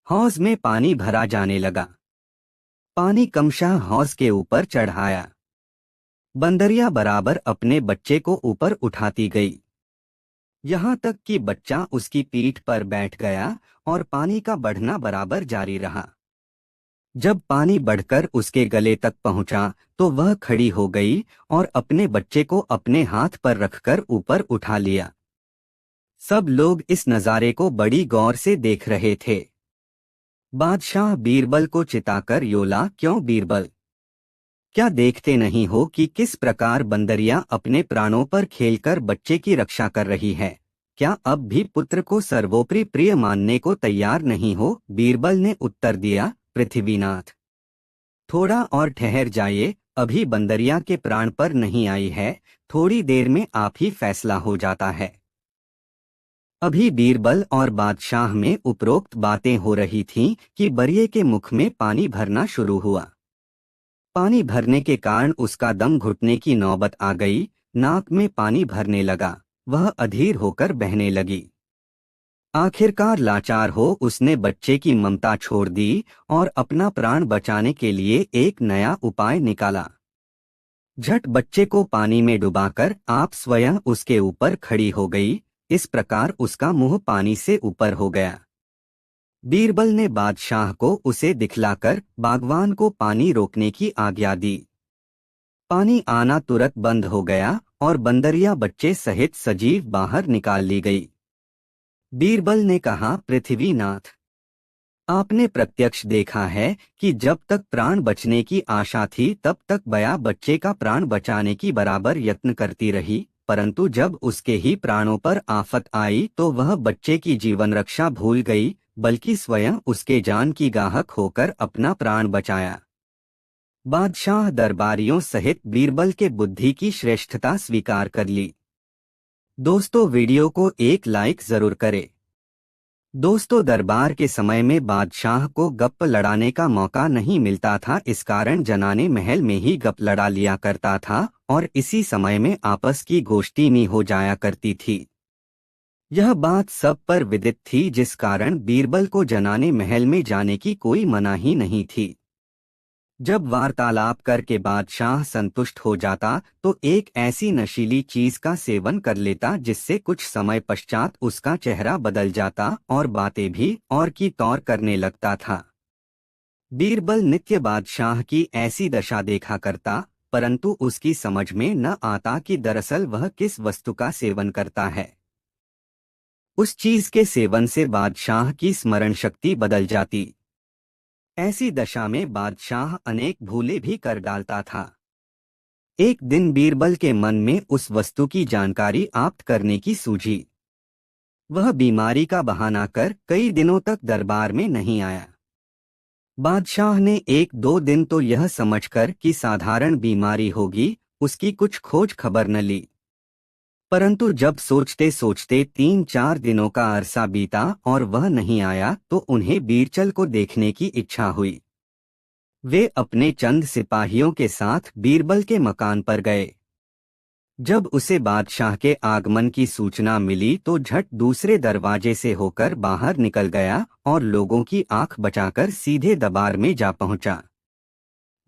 A: हौज में पानी भरा जाने लगा। पानी क्रमशः हौज के ऊपर चढ़ाया। बंदरिया बराबर अपने बच्चे को ऊपर उठाती गई, यहाँ तक कि बच्चा उसकी पीठ पर बैठ गया और पानी का बढ़ना बराबर जारी रहा। जब पानी बढ़कर उसके गले तक पहुंचा तो वह खड़ी हो गई और अपने बच्चे को अपने हाथ पर रखकर ऊपर उठा लिया। सब लोग इस नज़ारे को बड़ी गौर से देख रहे थे। बादशाह बीरबल को चिताकर योला, क्यों बीरबल, क्या देखते नहीं हो कि किस प्रकार बंदरिया अपने प्राणों पर खेलकर बच्चे की रक्षा कर रही है? क्या अब भी पुत्र को सर्वोपरि प्रिय मानने को तैयार नहीं हो? बीरबल ने उत्तर दिया, पृथ्वीनाथ थोड़ा और ठहर जाइए, अभी बंदरिया के प्राण पर नहीं आई है, थोड़ी देर में आप ही फैसला हो जाता है। अभी बीरबल और बादशाह में उपरोक्त बातें हो रही थीं कि बरिये के मुख में पानी भरना शुरू हुआ। पानी भरने के कारण उसका दम घुटने की नौबत आ गई, नाक में पानी भरने लगा, वह अधीर होकर बहने लगी। आखिरकार लाचार हो उसने बच्चे की ममता छोड़ दी और अपना प्राण बचाने के लिए एक नया उपाय निकाला। झट बच्चे को पानी में डुबाकर आप स्वयं उसके ऊपर खड़ी हो गई, इस प्रकार उसका मुंह पानी से ऊपर हो गया। बीरबल ने बादशाह को उसे दिखलाकर बागवान को पानी रोकने की आज्ञा दी। पानी आना तुरंत बंद हो गया और बंदरिया बच्चे सहित सजीव बाहर निकाल ली गई। बीरबल ने कहा, पृथ्वीनाथ आपने प्रत्यक्ष देखा है कि जब तक प्राण बचने की आशा थी तब तक बया बच्चे का प्राण बचाने की बराबर यत्न करती रही, परंतु जब उसके ही प्राणों पर आफत आई तो वह बच्चे की जीवन रक्षा भूल गई, बल्कि स्वयं उसके जान की गाहक होकर अपना प्राण बचाया। बादशाह दरबारियों सहित बीरबल के बुद्धि की श्रेष्ठता स्वीकार कर ली। दोस्तों, वीडियो को एक लाइक जरूर करें। दोस्तों, दरबार के समय में बादशाह को गप लड़ाने का मौका नहीं मिलता था, इस कारण जनाने महल में ही गप लड़ा लिया करता था और इसी समय में आपस की गोष्ठी में हो जाया करती थी। यह बात सब पर विदित थी, जिस कारण बीरबल को जनाने महल में जाने की कोई मनाही नहीं थी। जब वार्तालाप करके बादशाह संतुष्ट हो जाता तो एक ऐसी नशीली चीज का सेवन कर लेता जिससे कुछ समय पश्चात उसका चेहरा बदल जाता और बातें भी और की तौर करने लगता था। बीरबल नित्य बादशाह की ऐसी दशा देखा करता, परंतु उसकी समझ में न आता कि दरअसल वह किस वस्तु का सेवन करता है। उस चीज के सेवन से बादशाह की स्मरण शक्ति बदल जाती। ऐसी दशा में बादशाह अनेक भूले भी कर डालता था। एक दिन बीरबल के मन में उस वस्तु की जानकारी प्राप्त करने की सूझी। वह बीमारी का बहाना कर कई दिनों तक दरबार में नहीं आया। बादशाह ने एक दो दिन तो यह समझकर कि साधारण बीमारी होगी, उसकी कुछ खोज खबर न ली। परंतु जब सोचते सोचते 3-4 दिनों का अरसा बीता और वह नहीं आया तो उन्हें बीरचल को देखने की इच्छा हुई। वे अपने चंद सिपाहियों के साथ बीरबल के मकान पर गए। जब उसे बादशाह के आगमन की सूचना मिली तो झट दूसरे दरवाजे से होकर बाहर निकल गया और लोगों की आंख बचाकर सीधे दरबार में जा पहुंचा।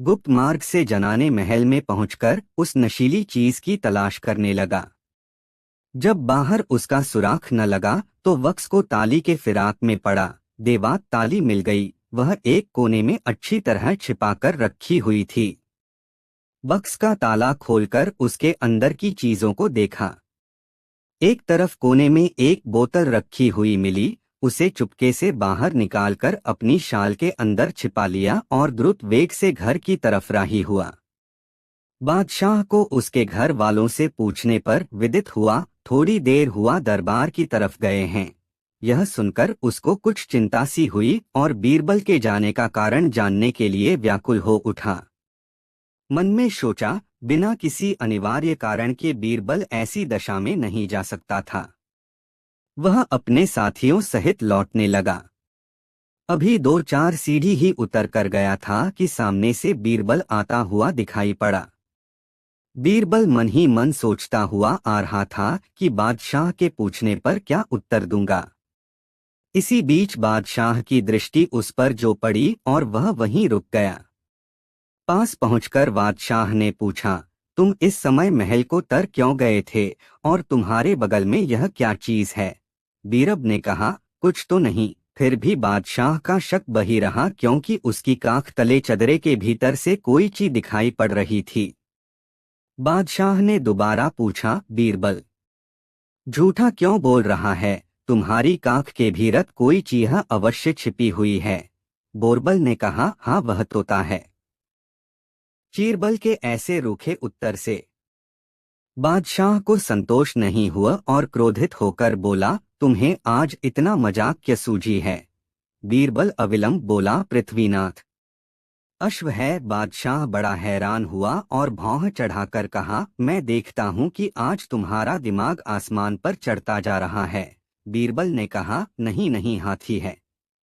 A: गुप्त मार्ग से जनाने महल में पहुंचकर उस नशीली चीज की तलाश करने लगा। जब बाहर उसका सुराख न लगा तो वक्स को ताली के फिराक में पड़ा। देवात ताली मिल गई, वह एक कोने में अच्छी तरह छिपाकर रखी हुई थी। बक्स का ताला खोलकर उसके अंदर की चीजों को देखा। एक तरफ कोने में एक बोतल रखी हुई मिली, उसे चुपके से बाहर निकालकर अपनी शाल के अंदर छिपा लिया और द्रुत वेग से घर की तरफ राही हुआ। बादशाह को उसके घर वालों से पूछने पर विदित हुआ थोड़ी देर हुआ दरबार की तरफ गए हैं। यह सुनकर उसको कुछ चिंता सी हुई और बीरबल के जाने का कारण जानने के लिए व्याकुल हो उठा। मन में सोचा, बिना किसी अनिवार्य कारण के बीरबल ऐसी दशा में नहीं जा सकता था। वह अपने साथियों सहित लौटने लगा। अभी 2-4 सीढ़ी ही उतर कर गया था कि सामने से बीरबल आता हुआ दिखाई पड़ा। बीरबल मन ही मन सोचता हुआ आ रहा था कि बादशाह के पूछने पर क्या उत्तर दूंगा। इसी बीच बादशाह की दृष्टि उस पर जो पड़ी और वह वहीं रुक गया। पास पहुंचकर बादशाह ने पूछा, तुम इस समय महल को तर क्यों गए थे और तुम्हारे बगल में यह क्या चीज है? बीरबल ने कहा, कुछ तो नहीं। फिर भी बादशाह का शक बही रहा क्योंकि उसकी आंख तले चदरे के भीतर से कोई चीज दिखाई पड़ रही थी। बादशाह ने दोबारा पूछा, बीरबल झूठा क्यों बोल रहा है? तुम्हारी आंख के भीतर कोई चीज अवश्य छिपी हुई है। बीरबल ने कहा, हाँ वह तोता है। बीरबल के ऐसे रूखे उत्तर से बादशाह को संतोष नहीं हुआ और क्रोधित होकर बोला, तुम्हें आज इतना मजाक क्या सूझी है? बीरबल अविलंब बोला, पृथ्वीनाथ अश्व है। बादशाह बड़ा हैरान हुआ और भौं चढ़ाकर कहा, मैं देखता हूँ कि आज तुम्हारा दिमाग आसमान पर चढ़ता जा रहा है। बीरबल ने कहा, नहीं नहीं, हाथी है।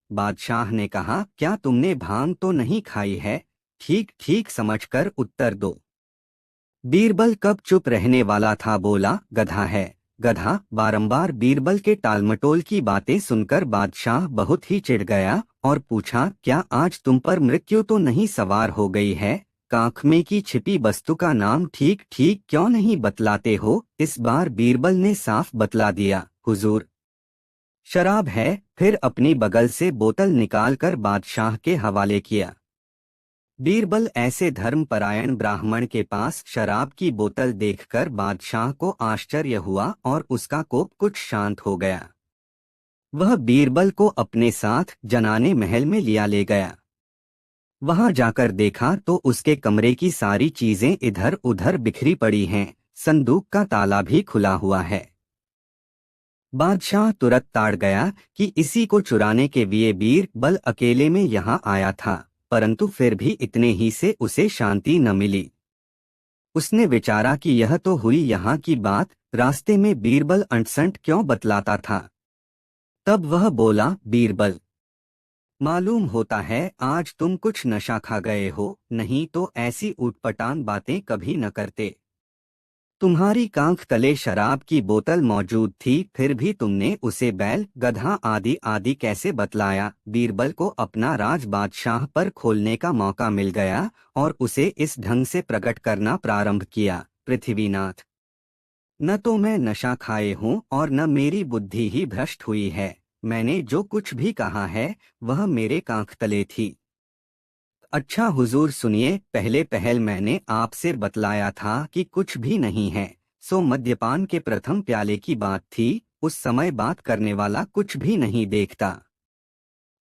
A: बादशाह ने कहा, क्या तुमने भांग तो नहीं खाई है? ठीक ठीक समझकर उत्तर दो। बीरबल कब चुप रहने वाला था, बोला, गधा है। गधा। बारंबार बीरबल के टालमटोल की बातें सुनकर बादशाह बहुत ही चिढ़ गया और पूछा, क्या आज तुम पर मृत्यु तो नहीं सवार हो गई है? आंख में की छिपी वस्तु का नाम ठीक ठीक क्यों नहीं बतलाते हो? इस बार बीरबल ने साफ बतला दिया, हुजूर शराब है। फिर अपनी बगल से बोतल निकालकर बादशाह के हवाले किया। बीरबल ऐसे धर्मपरायण ब्राह्मण के पास शराब की बोतल देखकर बादशाह को आश्चर्य हुआ और उसका कोप कुछ शांत हो गया। वह बीरबल को अपने साथ जनाने महल में लिया ले गया। वहां जाकर देखा तो उसके कमरे की सारी चीजें इधर उधर बिखरी पड़ी हैं, संदूक का ताला भी खुला हुआ है। बादशाह तुरंत ताड़ गया कि इसी को चुराने के लिए बीरबल अकेले में यहाँ आया था, परंतु फिर भी इतने ही से उसे शांति न मिली। उसने विचारा कि यह तो हुई यहाँ की बात, रास्ते में बीरबल अंटसंट क्यों बतलाता था। तब वह बोला, बीरबल मालूम होता है आज तुम कुछ नशा खा गए हो, नहीं तो ऐसी ऊटपटांग बातें कभी न करते। तुम्हारी आंख तले शराब की बोतल मौजूद थी, फिर भी तुमने उसे बैल, गधा आदि आदि कैसे बतलाया? बीरबल को अपना राज बादशाह पर खोलने का मौका मिल गया और उसे इस ढंग से प्रकट करना प्रारंभ किया, पृथ्वीनाथ न तो मैं नशा खाए हूँ और न मेरी बुद्धि ही भ्रष्ट हुई है। मैंने जो कुछ भी कहा है वह मेरे आंख तले थी। अच्छा हुजूर सुनिए, पहले पहल मैंने आपसे बतलाया था कि कुछ भी नहीं है। सो मद्यपान के प्रथम प्याले की बात थी, उस समय बात करने वाला कुछ भी नहीं देखता।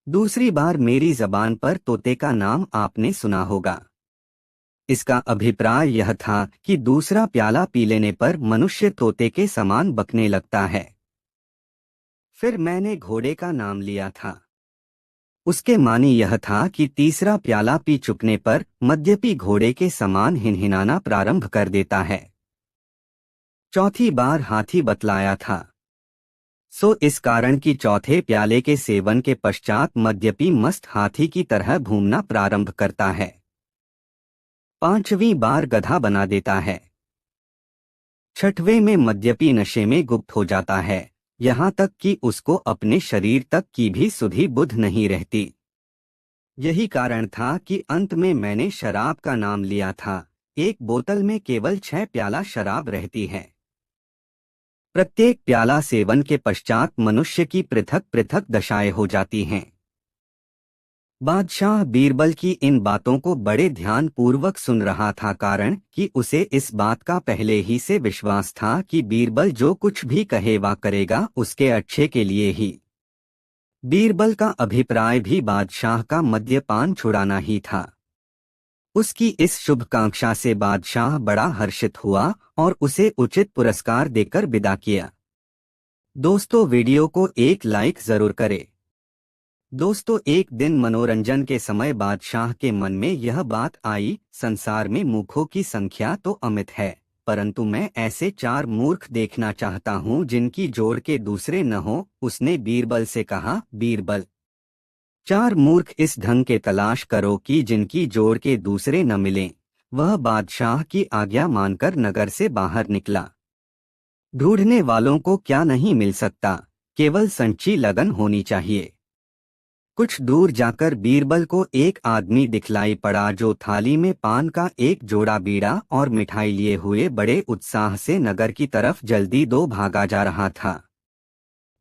A: दूसरी बार मेरी जबान पर तोते का नाम आपने सुना होगा। इसका अभिप्राय यह था कि दूसरा प्याला पी लेने पर मनुष्य तोते के समान बकने लगता है। फिर मैंने घोड़े का नाम लिया था। उसके मानी यह था कि तीसरा प्याला पी चुकने पर मद्यपी घोड़े के समान हिनहिनाना प्रारंभ कर देता है। चौथी बार हाथी बतलाया था। सो इस कारण कि चौथे प्याले के सेवन के पश्चात मद्यपी मस्त हाथी की तरह घूमना प्रारंभ करता है। पांचवीं बार गधा बना देता है। छठवें में मद्यपी नशे में गुप्त हो जाता है, यहाँ तक कि उसको अपने शरीर तक की भी सुधि बुध नहीं रहती। यही कारण था कि अंत में मैंने शराब का नाम लिया था। एक बोतल में केवल 6 प्याला शराब रहती है। प्रत्येक प्याला सेवन के पश्चात मनुष्य की पृथक पृथक दशाएं हो जाती हैं। बादशाह बीरबल की इन बातों को बड़े ध्यान पूर्वक सुन रहा था, कारण कि उसे इस बात का पहले ही से विश्वास था कि बीरबल जो कुछ भी कहे वा करेगा उसके अच्छे के लिए ही। बीरबल का अभिप्राय भी बादशाह का मद्यपान छुड़ाना ही था। उसकी इस शुभकांक्षा से बादशाह बड़ा हर्षित हुआ और उसे उचित पुरस्कार देकर विदा किया। दोस्तों, वीडियो को एक लाइक जरूर करें। दोस्तों, एक दिन मनोरंजन के समय बादशाह के मन में यह बात आई, संसार में मूर्खों की संख्या तो अमित है, परंतु मैं ऐसे 4 मूर्ख देखना चाहता हूँ जिनकी जोड़ के दूसरे न हो। उसने बीरबल से कहा, बीरबल, 4 मूर्ख इस ढंग के तलाश करो कि जिनकी जोड़ के दूसरे न मिलें। वह बादशाह की आज्ञा मानकर नगर से बाहर निकला। ढूंढने वालों को क्या नहीं मिल सकता, केवल सच्ची लगन होनी चाहिए। कुछ दूर जाकर बीरबल को एक आदमी दिखलाई पड़ा जो थाली में पान का एक जोड़ा बीड़ा और मिठाई लिए हुए बड़े उत्साह से नगर की तरफ जल्दी दो भागा जा रहा था।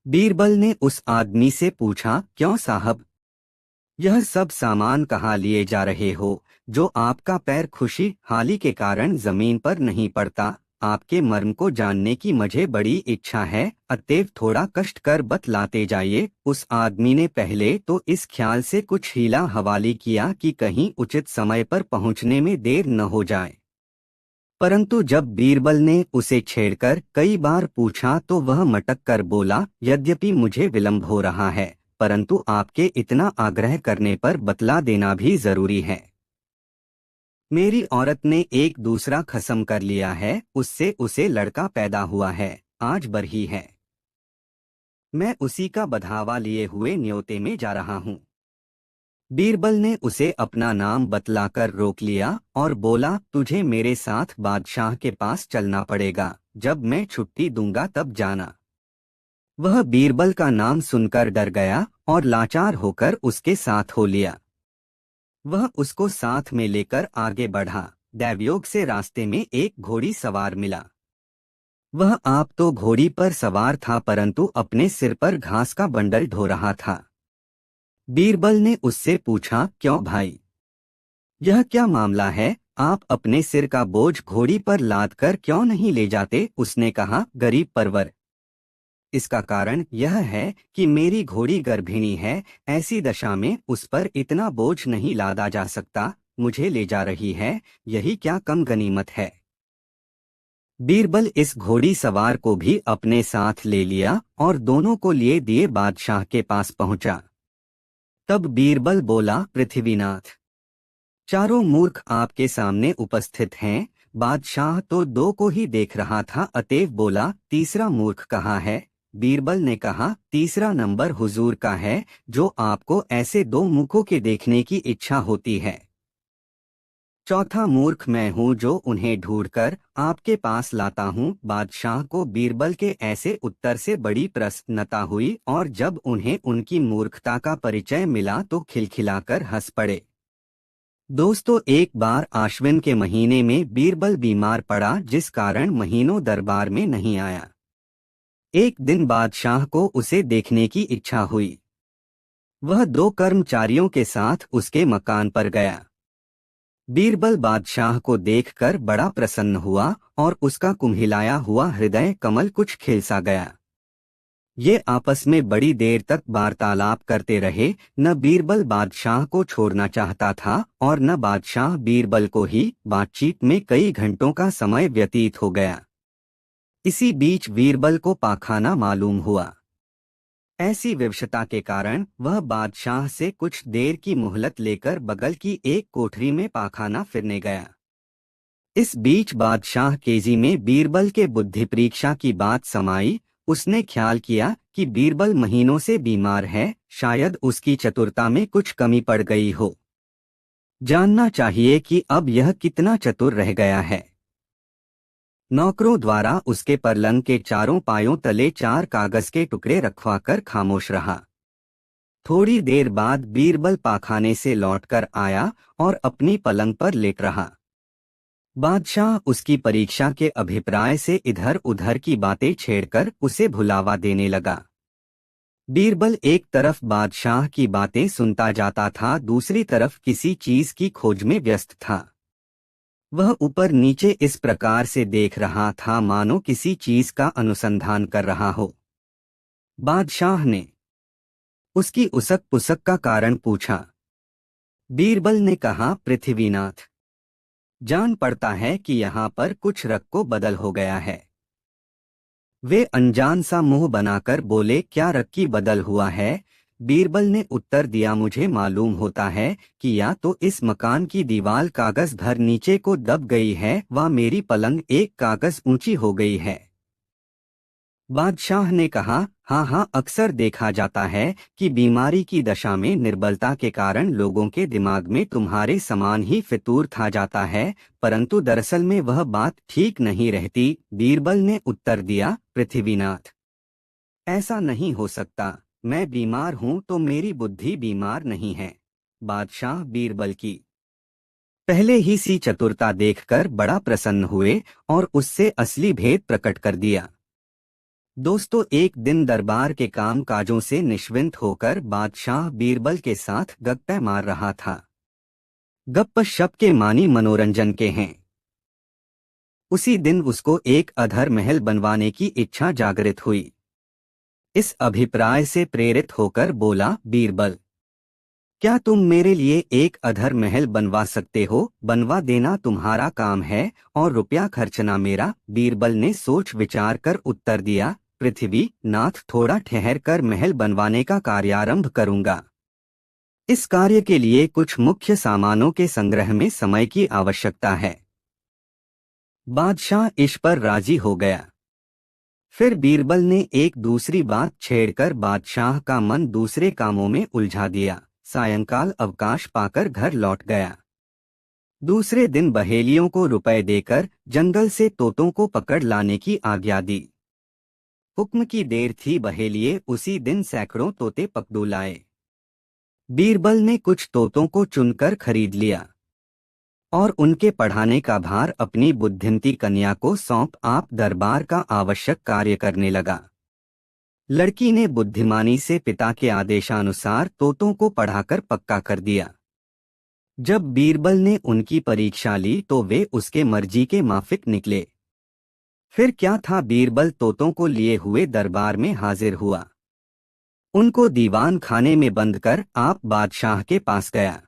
A: बीरबल ने उस आदमी से पूछा, क्यों साहब, यह सब सामान कहाँ लिए जा रहे हो, जो आपका पैर खुशी हाली के कारण जमीन पर नहीं पड़ता? आपके मर्म को जानने की मुझे बड़ी इच्छा है, अतएव थोड़ा कष्ट कर बतलाते जाइए। उस आदमी ने पहले तो इस ख्याल से कुछ हीला हवाली किया कि कहीं उचित समय पर पहुंचने में देर न हो जाए, परंतु जब बीरबल ने उसे छेड़कर कई बार पूछा तो वह मटक कर बोला, यद्यपि मुझे विलंब हो रहा है, परंतु आपके इतना आग्रह करने पर बतला देना भी जरूरी है। मेरी औरत ने एक दूसरा खसम कर लिया है, उससे उसे लड़का पैदा हुआ है, आज बरही है। मैं उसी का बधावा लिए हुए न्योते में जा रहा हूँ। बीरबल ने उसे अपना नाम बतलाकर रोक लिया और बोला, तुझे मेरे साथ बादशाह के पास चलना पड़ेगा, जब मैं छुट्टी दूंगा तब जाना। वह बीरबल का नाम सुनकर डर गया और लाचार होकर उसके साथ हो लिया। वह उसको साथ में लेकर आगे बढ़ा। दैवयोग से रास्ते में एक घोड़ी सवार मिला। वह आप तो घोड़ी पर सवार था, परंतु अपने सिर पर घास का बंडल ढो रहा था। बीरबल ने उससे पूछा, क्यों भाई, यह क्या मामला है? आप अपने सिर का बोझ घोड़ी पर लादकर क्यों नहीं ले जाते? उसने कहा, गरीब परवर, इसका कारण यह है कि मेरी घोड़ी गर्भिणी है, ऐसी दशा में उस पर इतना बोझ नहीं लादा जा सकता, मुझे ले जा रही है, यही क्या कम गनीमत है। बीरबल इस घोड़ी सवार को भी अपने साथ ले लिया और दोनों को लिए दिए बादशाह के पास पहुंचा। तब बीरबल बोला, पृथ्वीनाथ, 4 मूर्ख आपके सामने उपस्थित हैं। बादशाह तो 2 को ही देख रहा था, अतएव बोला, तीसरा मूर्ख कहाँ है? बीरबल ने कहा, तीसरा नंबर हुजूर का है, जो आपको ऐसे 2 मुखों के देखने की इच्छा होती है। चौथा मूर्ख मैं हूँ जो उन्हें ढूंढकर आपके पास लाता हूँ। बादशाह को बीरबल के ऐसे उत्तर से बड़ी प्रसन्नता हुई और जब उन्हें उनकी मूर्खता का परिचय मिला तो खिलखिलाकर हंस पड़े। दोस्तों, एक बार आश्विन के महीने में बीरबल बीमार पड़ा, जिस कारण महीनों दरबार में नहीं आया। एक दिन बादशाह को उसे देखने की इच्छा हुई। वह 2 कर्मचारियों के साथ उसके मकान पर गया। बीरबल बादशाह को देखकर बड़ा प्रसन्न हुआ और उसका कुम्हिलाया हुआ हृदय कमल कुछ खिल सा गया। ये आपस में बड़ी देर तक वार्तालाप करते रहे। न बीरबल बादशाह को छोड़ना चाहता था और न बादशाह बीरबल को ही। बातचीत में कई घंटों का समय व्यतीत हो गया। इसी बीच बीरबल को पाखाना मालूम हुआ। ऐसी विवशता के कारण वह बादशाह से कुछ देर की मोहलत लेकर बगल की एक कोठरी में पाखाना फिरने गया। इस बीच बादशाह केजी में बीरबल के बुद्धि परीक्षा की बात समाई। उसने ख्याल किया कि बीरबल महीनों से बीमार है, शायद उसकी चतुरता में कुछ कमी पड़ गई हो। जानना चाहिए कि अब यह कितना चतुर रह गया है। नौकरों द्वारा उसके पलंग के चारों पायों तले 4 कागज के टुकड़े रखवाकर खामोश रहा। थोड़ी देर बाद बीरबल पाखाने से लौटकर आया और अपनी पलंग पर लेट रहा। बादशाह उसकी परीक्षा के अभिप्राय से इधर उधर की बातें छेड़कर उसे भुलावा देने लगा। बीरबल एक तरफ बादशाह की बातें सुनता जाता था, दूसरी तरफ किसी चीज की खोज में व्यस्त था। वह ऊपर नीचे इस प्रकार से देख रहा था मानो किसी चीज का अनुसंधान कर रहा हो। बादशाह ने उसकी उसक पुसक का कारण पूछा। बीरबल ने कहा, पृथ्वीनाथ, जान पड़ता है कि यहाँ पर कुछ रक्को बदल हो गया है। वे अनजान सा मुंह बनाकर बोले, क्या रक्की बदल हुआ है? बीरबल ने उत्तर दिया, मुझे मालूम होता है कि या तो इस मकान की दीवार कागज भर नीचे को दब गई है व मेरी पलंग एक कागज ऊंची हो गई है। बादशाह ने कहा, हाँ हाँ, अक्सर देखा जाता है कि बीमारी की दशा में निर्बलता के कारण लोगों के दिमाग में तुम्हारे समान ही फितूर था जाता है, परंतु दरअसल में वह बात ठीक नहीं रहती। बीरबल ने उत्तर दिया, पृथ्वीनाथ, ऐसा नहीं हो सकता। मैं बीमार हूं तो मेरी बुद्धि बीमार नहीं है। बादशाह बीरबल की पहले ही सी चतुरता देखकर बड़ा प्रसन्न हुए और उससे असली भेद प्रकट कर दिया। दोस्तों, एक दिन दरबार के काम काजों से निश्चिंत होकर बादशाह बीरबल के साथ गप्पे मार रहा था। गप्प-शप के मानी मनोरंजन के हैं। उसी दिन उसको एक अधर महल बनवाने की इच्छा जागृत हुई। इस अभिप्राय से प्रेरित होकर बोला, बीरबल, क्या तुम मेरे लिए एक अधर महल बनवा सकते हो? बनवा देना तुम्हारा काम है और रुपया खर्चना मेरा। बीरबल ने सोच विचार कर उत्तर दिया, पृथ्वी नाथ, थोड़ा ठहर कर महल बनवाने का कार्यारंभ करूंगा। इस कार्य के लिए कुछ मुख्य सामानों के संग्रह में समय की आवश्यकता है। बादशाह इस पर राजी हो गया। फिर बीरबल ने एक दूसरी बात छेड़कर बादशाह का मन दूसरे कामों में उलझा दिया। सायंकाल अवकाश पाकर घर लौट गया। दूसरे दिन बहेलियों को रुपए देकर जंगल से तोतों को पकड़ लाने की आज्ञा दी। हुक्म की देर थी, बहेलिये उसी दिन सैकड़ों तोते पकड़ू लाए। बीरबल ने कुछ तोतों को चुनकर खरीद लिया और उनके पढ़ाने का भार अपनी बुद्धिमती कन्या को सौंप आप दरबार का आवश्यक कार्य करने लगा। लड़की ने बुद्धिमानी से पिता के आदेशानुसार तोतों को पढ़ाकर पक्का कर दिया। जब बीरबल ने उनकी परीक्षा ली तो वे उसके मर्जी के माफिक निकले। फिर क्या था, बीरबल तोतों को लिए हुए दरबार में हाजिर हुआ। उनको दीवान खाने में बंद कर आप बादशाह के पास गया।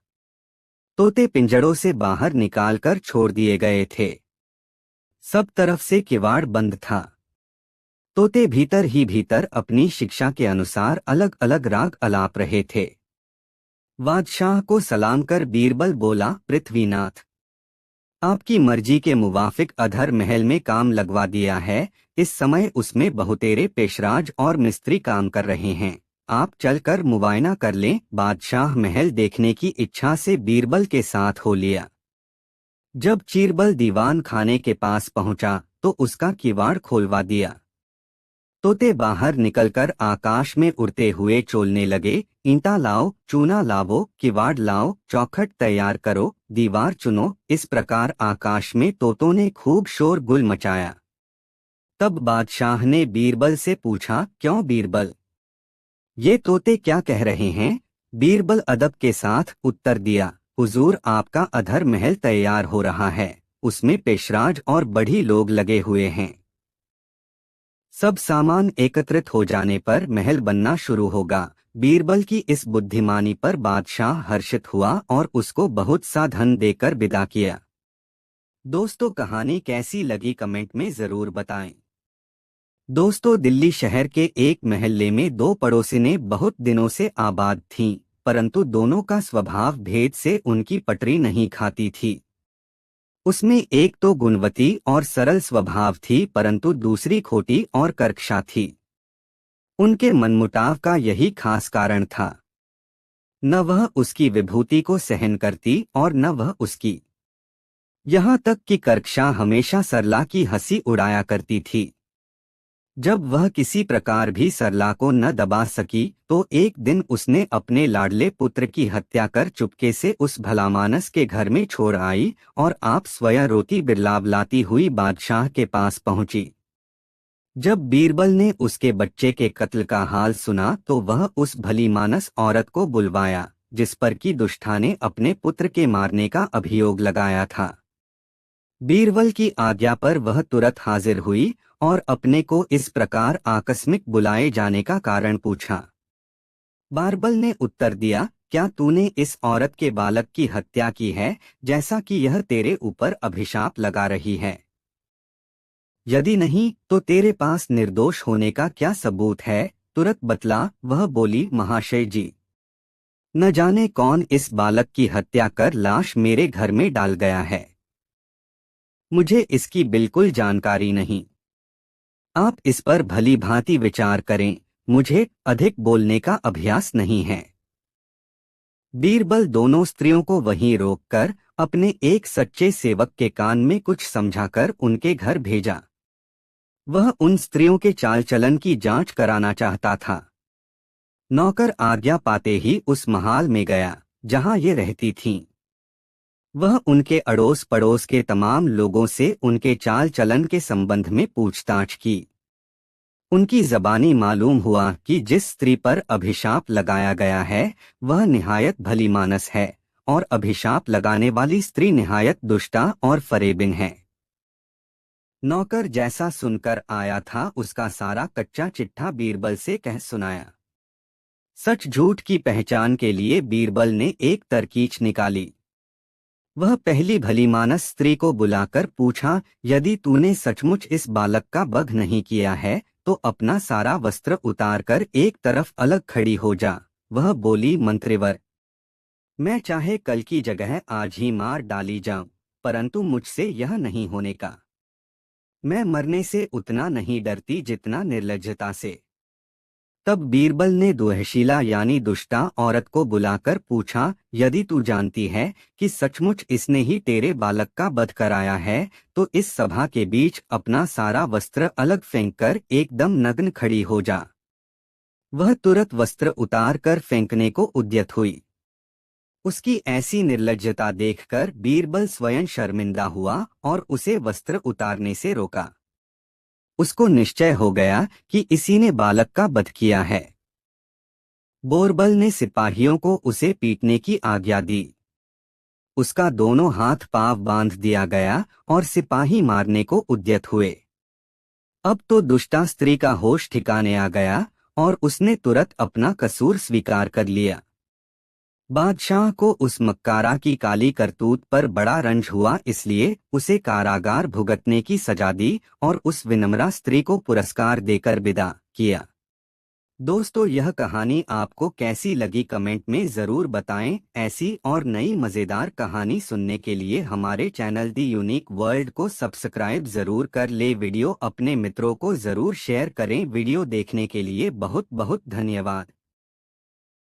A: तोते पिंजड़ों से बाहर निकालकर छोड़ दिए गए थे। सब तरफ से किवाड़ बंद था। तोते भीतर ही भीतर अपनी शिक्षा के अनुसार अलग अलग राग अलाप रहे थे। बादशाह को सलाम कर बीरबल बोला, पृथ्वीनाथ, आपकी मर्जी के मुवाफिक अधर महल में काम लगवा दिया है। इस समय उसमें बहुतेरे पेशराज और मिस्त्री काम कर रहे हैं। आप चलकर मुआयना कर लें। बादशाह महल देखने की इच्छा से बीरबल के साथ हो लिया। जब चीरबल दीवान खाने के पास पहुंचा तो उसका किवाड़ खोलवा दिया। तोते बाहर निकलकर आकाश में उड़ते हुए चोलने लगे, ईंटा लाओ, चूना लावो, किवाड़ लाओ, चौखट तैयार करो, दीवार चुनो। इस प्रकार आकाश में तोतों ने खूब शोर गुल मचाया। तब बादशाह ने बीरबल से पूछा, क्यों बीरबल, ये तोते क्या कह रहे हैं? बीरबल अदब के साथ उत्तर दिया, हुजूर, आपका अधर महल तैयार हो रहा है, उसमें पेशराज और बढ़ी लोग लगे हुए हैं। सब सामान एकत्रित हो जाने पर महल बनना शुरू होगा। बीरबल की इस बुद्धिमानी पर बादशाह हर्षित हुआ और उसको बहुत सा धन देकर विदा किया। दोस्तों, कहानी कैसी लगी कमेंट में जरूर बताएं। दोस्तों, दिल्ली शहर के एक मोहल्ले में दो पड़ोसिनें बहुत दिनों से आबाद थीं, परंतु दोनों का स्वभाव भेद से उनकी पटरी नहीं खाती थी। उसमें एक तो गुणवती और सरल स्वभाव थी, परंतु दूसरी खोटी और कर्कशा थी। उनके मनमुटाव का यही खास कारण था। न वह उसकी विभूति को सहन करती और न वह उसकी। यहाँ तक कि कर्कशा हमेशा सरला की हंसी उड़ाया करती थी। जब वह किसी प्रकार भी सरला को न दबा सकी तो एक दिन उसने अपने लाडले पुत्र की हत्या कर चुपके से उस भलामानस के घर में छोड़ आई और आप स्वयं रोटी बिरलाव लाती हुई बादशाह के पास पहुंची। जब बीरबल ने उसके बच्चे के कत्ल का हाल सुना तो वह उस भलीमानस औरत को बुलवाया, जिस पर कि दुष्टा ने अपने पुत्र के मारने का अभियोग लगाया था। बीरबल की आज्ञा पर वह तुरंत हाजिर हुई और अपने को इस प्रकार आकस्मिक बुलाए जाने का कारण पूछा। बीरबल ने उत्तर दिया, क्या तूने इस औरत के बालक की हत्या की है, जैसा कि यह तेरे ऊपर अभिशाप लगा रही है? यदि नहीं तो तेरे पास निर्दोष होने का क्या सबूत है? तुरंत बतला। वह बोली, महाशय जी, न जाने कौन इस बालक की हत्या कर लाश मेरे घर में डाल गया है। मुझे इसकी बिल्कुल जानकारी नहीं। आप इस पर भली भांति विचार करें, मुझे अधिक बोलने का अभ्यास नहीं है। बीरबल दोनों स्त्रियों को वहीं रोककर अपने एक सच्चे सेवक के कान में कुछ समझाकर उनके घर भेजा। वह उन स्त्रियों के चाल चलन की जांच कराना चाहता था। नौकर आज्ञा पाते ही उस महाल में गया जहां ये रहती थीं। वह उनके अड़ोस पड़ोस के तमाम लोगों से उनके चाल चलन के संबंध में पूछताछ की। उनकी ज़बानी मालूम हुआ कि जिस स्त्री पर अभिशाप लगाया गया है वह निहायत भलीमानस है और अभिशाप लगाने वाली स्त्री निहायत दुष्टा और फरेबिन है। नौकर जैसा सुनकर आया था उसका सारा कच्चा चिट्ठा बीरबल से कह सुनाया। सच झूठ की पहचान के लिए बीरबल ने एक तरकीच निकाली। वह पहली भलीमानस स्त्री को बुलाकर पूछा, यदि तूने सचमुच इस बालक का वध नहीं किया है तो अपना सारा वस्त्र उतारकर एक तरफ अलग खड़ी हो जा। वह बोली, मंत्रिवर, मैं चाहे कल की जगह आज ही मार डाली जाऊं, परंतु मुझसे यह नहीं होने का। मैं मरने से उतना नहीं डरती जितना निर्लज्जता से। तब बीरबल ने दुहशीला यानी दुष्टा औरत को बुलाकर पूछा, यदि तू जानती है कि सचमुच इसने ही तेरे बालक का वध कराया है तो इस सभा के बीच अपना सारा वस्त्र अलग फेंककर एकदम नग्न खड़ी हो जा। वह तुरंत वस्त्र उतार कर फेंकने को उद्यत हुई। उसकी ऐसी निर्लज्जता देखकर बीरबल स्वयं शर्मिंदा हुआ और उसे वस्त्र उतारने से रोका। उसको निश्चय हो गया कि इसी ने बालक का वध किया है। बीरबल ने सिपाहियों को उसे पीटने की आज्ञा दी। उसका दोनों हाथ पांव बांध दिया गया और सिपाही मारने को उद्यत हुए। अब तो दुष्टा स्त्री का होश ठिकाने आ गया और उसने तुरंत अपना कसूर स्वीकार कर लिया। बादशाह को उस मक्कारा की काली करतूत पर बड़ा रंज हुआ, इसलिए उसे कारागार भुगतने की सजा दी और उस विनम्रा स्त्री को पुरस्कार देकर विदा किया। दोस्तों, यह कहानी आपको कैसी लगी कमेंट में ज़रूर बताएं। ऐसी और नई मज़ेदार कहानी सुनने के लिए हमारे चैनल दी यूनिक वर्ल्ड को सब्सक्राइब ज़रूर कर ले। वीडियो अपने मित्रों को ज़रूर शेयर करें। वीडियो देखने के लिए बहुत बहुत धन्यवाद।